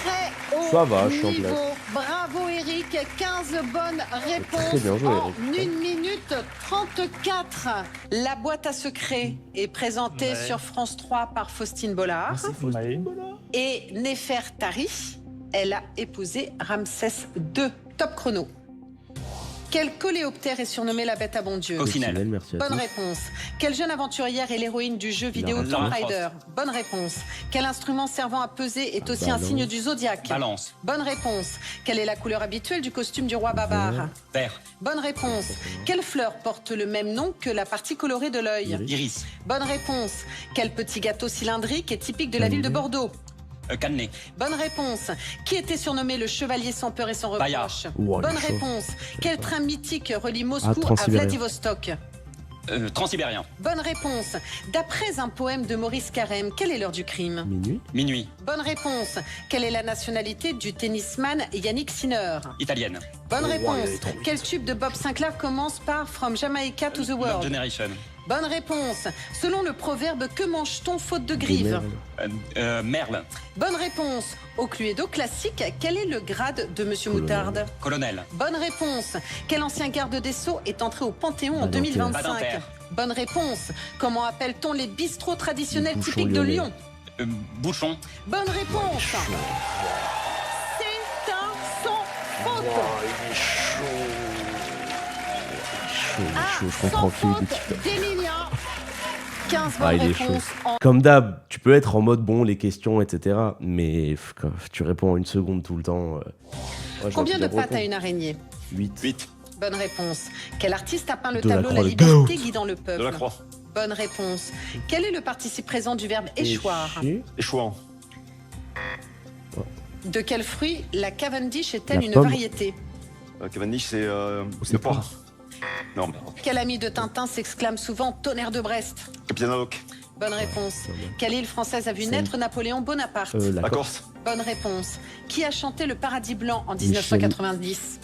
Très haut Ça va, je suis en niveau. place. Bravo Eric, 15 bonnes réponses Très bien joué, en Eric. 1 minute 34. La boîte à secrets est présentée Ouais. sur France 3 par Faustine Bollard. Ah, c'est faux. Ouais. Et Néfertari, elle a épousé Ramsès II. Top chrono. Quel coléoptère est surnommé la bête à bon Dieu? Coccinelle. Merci à Bonne tous. réponse. Quelle jeune aventurière est l'héroïne du jeu vidéo Lara Tomb Croft. Raider? Bonne réponse. Quel instrument servant à peser est aussi un balance. signe du zodiaque? Balance. Bonne réponse. Quelle est la couleur habituelle du costume du roi Babar? Vert. Bonne réponse. Quelle fleur porte le même nom que la partie colorée de l'œil? Iris. Bonne réponse. Quel petit gâteau cylindrique est typique de la ville de Bordeaux? Cannelé. Bonne réponse. Qui était surnommé le chevalier sans peur et sans Bayard. reproche? Ouah, Bonne le chaud. réponse. Quel train mythique relie Ah, Moscou à Transsibérien. Vladivostok? Transsibérien. Bonne réponse. D'après un poème de Maurice Carême, quelle est l'heure du crime? Minuit. Minuit. Bonne réponse. Quelle est la nationalité du tennisman Yannick Sinner? Italienne. Bonne Oh, réponse. il est trop Quel tube de Bob Sinclair commence par From Jamaica to the Love World? Generation. Bonne réponse. Selon le proverbe, que mange-t-on faute de Des grives? merles. Merle. Bonne réponse. Au Cluedo classique, quel est le grade de Monsieur Colonel. Moutarde? Colonel. Bonne réponse. Quel ancien garde des Sceaux est entré au Panthéon en Badinter. 2025? Badinter. Bonne réponse. Comment appelle-t-on les bistrots traditionnels Le bouchon typiques de lyonnais. Lyon? Bouchon. Bonne réponse. C'est un sans faute. Il est chaud, je Sans comprends qu'il est faute TikTok. d'Emilia. 15 Ah, bonnes il est réponses en Comme d'hab, tu peux être en mode bon, les questions, etc. Mais quand tu réponds en une seconde tout le temps. Combien de pattes a une araignée? 8. 8. Bonne réponse. Quel artiste a peint le Delacroix, tableau La le liberté goat. guidant le peuple? De la croix. Bonne réponse. Quel est le participe présent du verbe échoir? Échouant. De quel fruit la Cavendish est-elle La une pomme. variété? Cavendish, c'est c'est le poire. Non, mais Quel ami de Tintin s'exclame souvent Tonnerre de Brest? Capitaine Haddock. Bonne réponse. Quelle île française a vu C'est- naître Napoléon Bonaparte? La La Corse. Corse. Bonne réponse. Qui a chanté Le Paradis Blanc en Michel. 1990?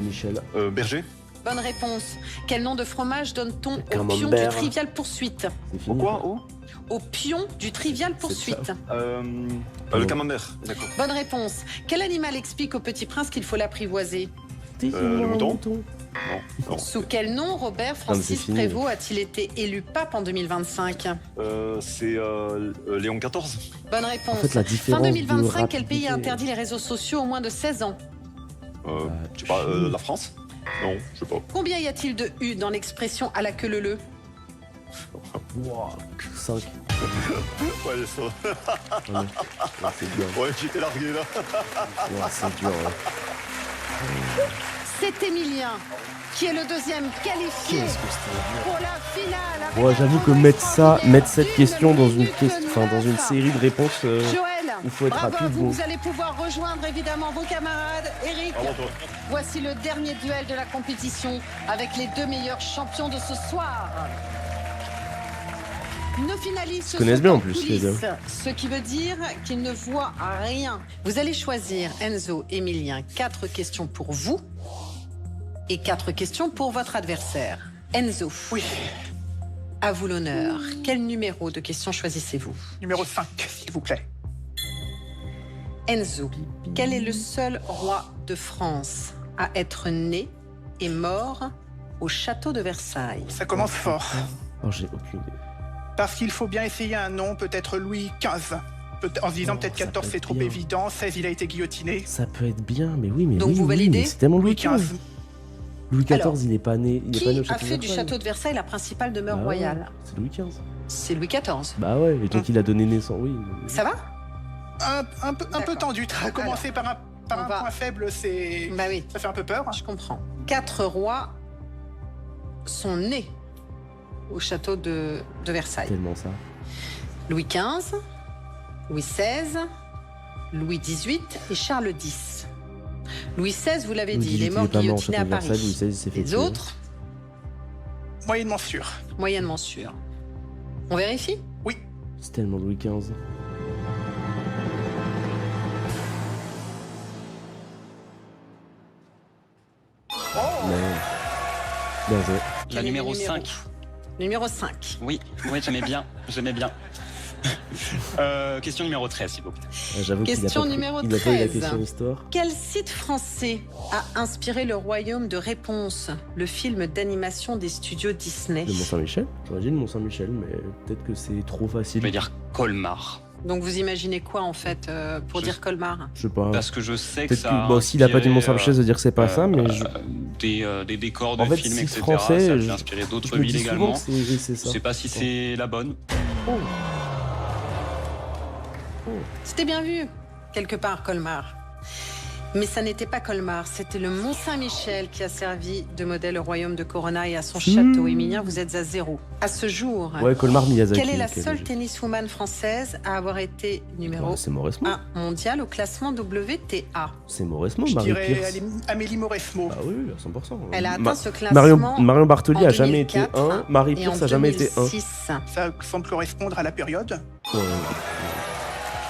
Michel. Berger. Bonne réponse. Quel nom de fromage donne-t-on au Camembert. pion du Trivial Poursuite? C'est fini. Pourquoi Où Au pion du Trivial Poursuite. Le camembert. D'accord. Bonne réponse. Quel animal explique au Petit Prince qu'il faut l'apprivoiser? Le mouton. Non. Sous quel nom Robert mais c'est Francis fini. Prévost a-t-il été élu pape en 2025? C'est Léon XIV. Bonne réponse. En fait, la Fin différence de 2025, quel pays a rapidité- interdit les réseaux sociaux aux moins de 16 ans? Je sais pas, la France. Non, je sais pas. Combien y a-t-il de U dans l'expression à la queue leu-leu? 5. Ouais, ça. C'est dur. Ouais, j'étais largué là. Ouais, c'est dur. Ouais. C'est Emilien qui est le deuxième qualifié Qu'est-ce que c'était dur. pour la finale. avec Ouais, un j'avoue que chrono mettre cette d'une question dans une minute dans une 9. série de réponses. Joël, il faut être bravo à rapide, vous, bon. vous allez pouvoir rejoindre évidemment vos camarades. Eric, Bravo, toi. voici le dernier duel de la compétition avec les deux meilleurs champions de ce soir. Nos finalistes se connaissent sont bien, en en plus, les coulisses, deux. ce qui veut dire qu'ils ne voient rien. Vous allez choisir, Enzo, Emilien, 4 questions pour vous et 4 questions pour votre adversaire. Enzo, Oui, à vous l'honneur. Quel numéro de questions choisissez-vous? numéro 5, s'il vous plaît. Enzo, quel est le seul roi de France à être né et mort au château de Versailles? Ça commence fort. Oh, j'ai aucune idée. Parce qu'il faut bien essayer un nom, peut-être Louis XV. En se disant Oh, peut-être ça 14 peut c'est être trop bien. évident, 16 il a été guillotiné. Ça peut être bien, mais oui, mais Donc oui, vous oui, validez mais c'est tellement Louis Louis XV. XV. Louis XIV, Alors, il est pas né. Il est pas né au Qui a château fait de du Versailles. château de Versailles la principale demeure Bah ouais, royale? C'est Louis XV. C'est Louis XIV. Bah ouais, et donc il a donné naissance, oui. Ça va? Un peu D'accord. tendu. Commencer par un on va- point faible, c'est Bah oui, ça fait un peu peur. je comprends. 4 rois sont nés au château de Versailles. Tellement ça. Louis XV, Louis XVI, Louis XVIII et Charles X. Louis XVI, vous l'avez Louis dit, il est XVIII, mort pas mort au guillotiné à château de Versailles, Louis Paris. XVI, il s'est fait Les tuer. autres, Moyennement sûr. moyennement sûrs. On vérifie? Oui. C'est tellement Louis XV. Non. Bien joué. La Quel est le numéro numéro 5. Numéro 5. Oui, j'aimais bien. Question numéro 13, s'il vous plaît. J'avoue qu'il a Question pas pris- numéro il a pas eu la 13. question histoire. Quel site français a inspiré Le Royaume de Réponse, le film d'animation des studios Disney? Le Mont-Saint-Michel. J'aurais dit le Mont-Saint-Michel, mais peut-être que c'est trop Je facile. vais dire Colmar. Donc vous imaginez quoi en fait pour Je- dire Colmar? Je sais pas. Parce que je sais que Peut-être ça. que, bon, s'il a pas dit Mont-Saint-Michel, ça veut dire que c'est pas ça, mais des décors de En fait, films, site etc. français, ça je- peut inspirer d'autres je me villes dis souvent également. que c'est Je ça. sais pas si c'est la bonne. C'était bien vu, quelque part Colmar. Mais ça n'était pas Colmar, c'était le Mont-Saint-Michel qui a servi de modèle au royaume de Corona et à son château. Émilien, vous êtes à 0. À ce jour, Ouais, Colmar, Miyazaki. quelle est la ok, seule logique. tenniswoman française à avoir été numéro Ouais, c'est Mauresmo. 1 mondial au classement WTA? C'est Mauresmo, Je Marie dirais Pierce. Amélie Mauresmo. Ah oui, à 100%. Elle a atteint Ma- ce classement Marion Bartoli en a jamais été 2004 1, Marie et Pierce en a jamais été 1. 2006. Ça semble correspondre à la période. Ouais,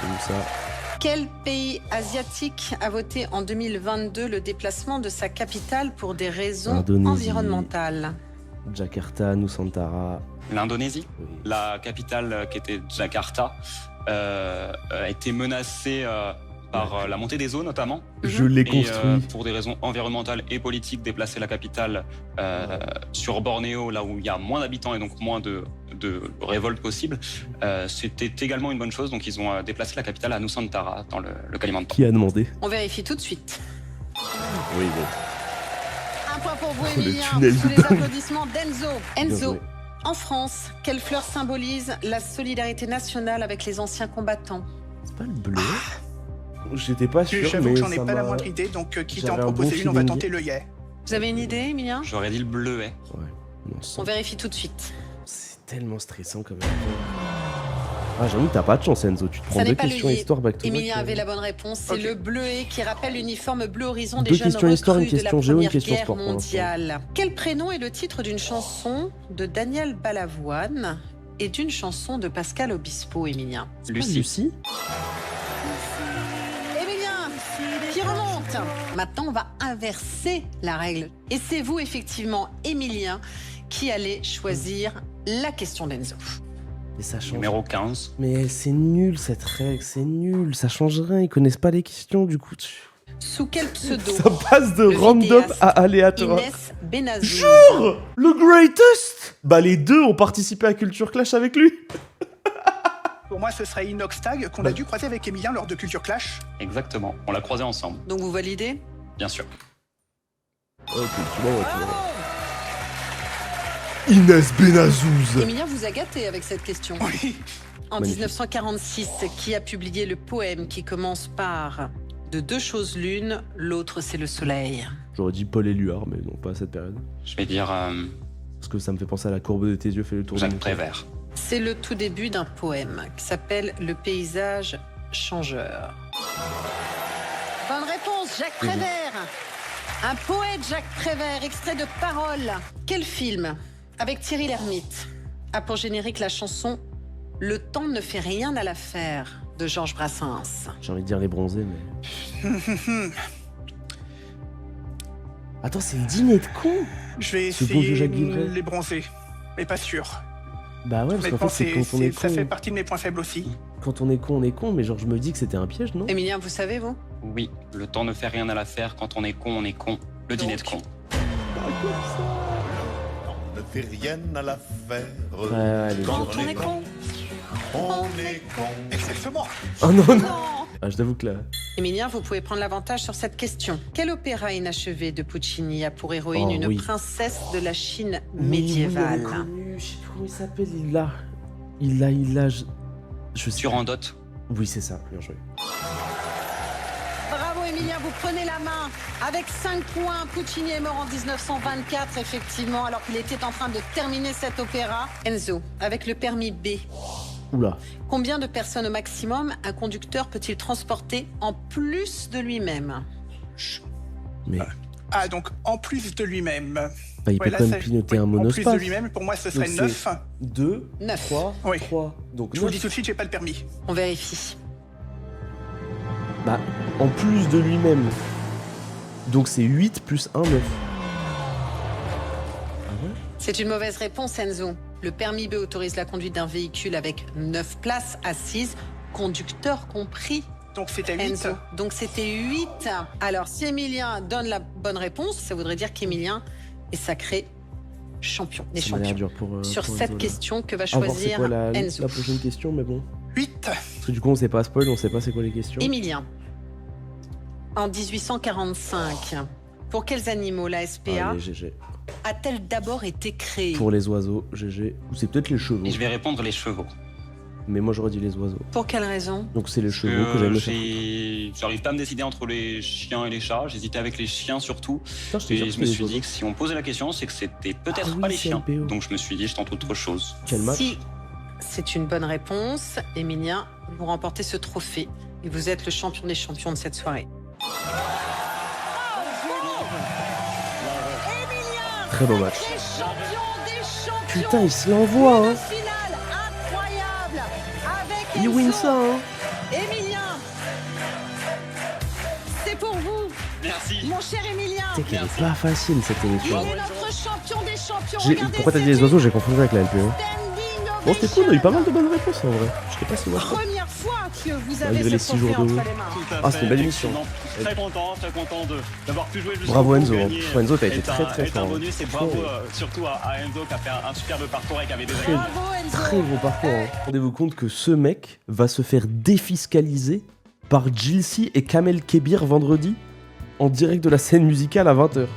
j'ai vu ça. Quel pays asiatique a voté en 2022 le déplacement de sa capitale pour des raisons Indonésie. environnementales? Jakarta, Nusantara. L'Indonésie, Oui. la capitale qui était Jakarta, a été menacée par la montée des eaux notamment. Je l'ai Et construit. pour des raisons environnementales et politiques, déplacer la capitale sur Bornéo, là où il y a moins d'habitants et donc moins de révoltes possibles, c'était également une bonne chose. Donc ils ont déplacé la capitale à Nusantara, dans le Kalimantan. Qui a demandé? On vérifie tout de suite. Oui, bon. Un point pour vous, Le Emilien, tunnel sous de les dingue. applaudissements d'Enzo. Bien Enzo, joué. en France, quelle fleur symbolise la solidarité nationale avec les anciens combattants? C'est pas le bleu? J'étais pas sûr, J'avoue mais que j'en ai ça pas la m'a- moindre idée, donc quitte à en J'avais un bon proposer une, on va feeling. tenter le yé. Vous avez une idée, Emilien? J'aurais dit le bleuet. Ouais, non, ça- On vérifie tout de suite. c'est tellement stressant quand même. Ah, j'avoue que t'as pas de chance, Enzo. Tu te prends Ça deux n'est pas le questions yé. histoire back to back. Emilien avait la bonne réponse. C'est Ok. le bleuet qui rappelle l'uniforme bleu horizon des Deux jeunes questions histoire, une recrues de la question géo, une Première question Guerre sport pour l'instant. mondiale. Quel prénom est le titre d'une chanson de Daniel Balavoine et d'une chanson de Pascal Obispo, Emilien? Lucie. Lucie? Emilien, qui remonte. Maintenant, on va inverser la règle. Et c'est vous, effectivement, Emilien, qui allez choisir la question d'Enzo. Mais ça change. Numéro 15. Mais c'est nul cette règle, c'est nul. Ça change rien, ils connaissent pas les questions du coup. Sous quel pseudo Ça passe de Le random vidéaste à aléatoire. Inès Benazouz. Jure, le greatest. Bah les deux ont participé à Culture Clash avec lui. Pour moi, ce serait Inoxtag qu'on a dû croiser avec Emilien lors de Culture Clash. Exactement. On l'a croisé ensemble, Donc vous validez? bien sûr. Ok, tu vois. Inès Benazouz. Emilien vous a gâté avec cette question. Oui. En Magnifique. 1946, qui a publié le poème qui commence par « De deux choses l'une, l'autre c'est le soleil J'aurais dit Paul Éluard, mais non, pas à cette période. Je vais dire Parce que ça me fait penser à la courbe de tes yeux, fait le tour de Jacques mon corps. Prévert. ». C'est le tout début d'un poème qui s'appelle « Le paysage changeur ». Bonne réponse, Jacques Prévert. Un poète, Jacques Prévert, extrait de Paroles. Quel film, avec Thierry Lhermitte, a pour générique la chanson « Le temps ne fait rien à l'affaire » de Georges Brassens? J'ai envie de dire les bronzés, mais. Attends, c'est le dîner de con. Je vais Ce bon vieux essayer Jacques Villeray. les bronzer, mais pas sûr. Bah ouais, parce qu'en Honnêtement, fait, c'est quand on est ça fait con. partie de mes points faibles aussi. Quand on est con, mais genre je me dis que c'était un piège, non? Emilien, vous savez, vous? Oui, le temps ne fait rien à l'affaire. Quand on est con, on est con. Le dîner de con. Ne fait rien à l'affaire. Ouais, allez. Quand on est con. On est con. Exactement. Oh non, non. Non. Ah, je t'avoue que là. Emilien, vous pouvez prendre l'avantage sur cette question. Quel opéra inachevé de Puccini a pour héroïne Oh, une oui. princesse de la Chine Oui, médiévale? oui, on est connu, je sais plus comment il s'appelle, il l'a. Je sais. Turandot. Oui, c'est ça, bien joué. Bravo Emilien, vous prenez la main. Avec 5 points, Puccini est mort en 1924, effectivement, alors qu'il était en train de terminer cet opéra. Enzo, avec le permis B, Oula. combien de personnes au maximum un conducteur peut-il transporter en plus de lui-même? Mais Ah, donc en plus de lui-même. bah, il Ouais, peut là, quand même ça- piloter un En plus monospace. de lui-même, pour moi, ce serait Donc, 9. 2, 9. 3, Oui. 3. Donc Je vous le 9. dis tout de suite, j'ai pas le permis. On vérifie. Bah, en plus de lui-même. Donc c'est 8 plus 1, 9. Ah C'est une mauvaise réponse, Enzo. Le permis B autorise la conduite d'un véhicule avec 9 places assises, conducteur compris. Donc c'était 8. Enzo. Donc c'était 8. Alors, si Emilien donne la bonne réponse, ça voudrait dire qu'Emilien est sacré champion des Ça m'a l'air champions. dur pour, Sur pour cette Enzo, là. question que va À voir c'est choisir quoi la Enzo. prochaine question, mais bon. 8. Parce que du coup, on sait pas spoil, on sait pas c'est quoi les questions. Emilien, en 1845, pour quels animaux la SPA Allez, GG. a-t-elle d'abord été créée? Pour les oiseaux, GG. Ou c'est peut-être les chevaux. Et je vais répondre les chevaux. Mais moi, j'aurais dit les oiseaux. Pour quelle raison? Donc c'est les chevaux que j'aime le faire. J'arrive pas à me décider entre les chiens et les chats. J'hésitais avec les chiens surtout. Putain, je t'ai dit Et que je me c'était suis les dit que si on posait la question, c'est que c'était peut-être Ah oui, pas les c'est chiens. LPO. Donc je me suis dit, je tente autre chose. Quel match. Si c'est une bonne réponse, Emilien, vous remportez ce trophée et vous êtes le champion des champions de cette soirée. Très beau match. Les champions des champions. Putain, il se l'envoie, hein. Une finale incroyable avec Il Enzo. win ça, hein. Emilien, c'est pour vous, Merci. mon cher Emilien. C'est qu'elle est pas facile cette Il émission. est notre champion des champions. J'ai- Regardez, Pourquoi t'as dit c'est les oiseaux? une J'ai confondu avec la LPO. standing Bon, c'était cool, on a eu pas mal de bonnes réponses en vrai. Je sais pas si moi. Première fois que vous Malgré avez les ce 6 jours trophée de entre ouf. les mains. Tout à Ah, c'était une belle fait, émission. effectivement. Très content d'avoir pu jouer jusqu'au Bravo bout, Enzo. gagner Enzo, t'as été est un- très très est un fort. bonus et bravo surtout à Enzo qui a fait un superbe parcours et qui avait des Très, Bravo, Enzo. très gros parcours. Hein. Rendez-vous compte que ce mec va se faire défiscaliser par Jilcy et Kamel Kebir vendredi en direct de la scène musicale à 20h.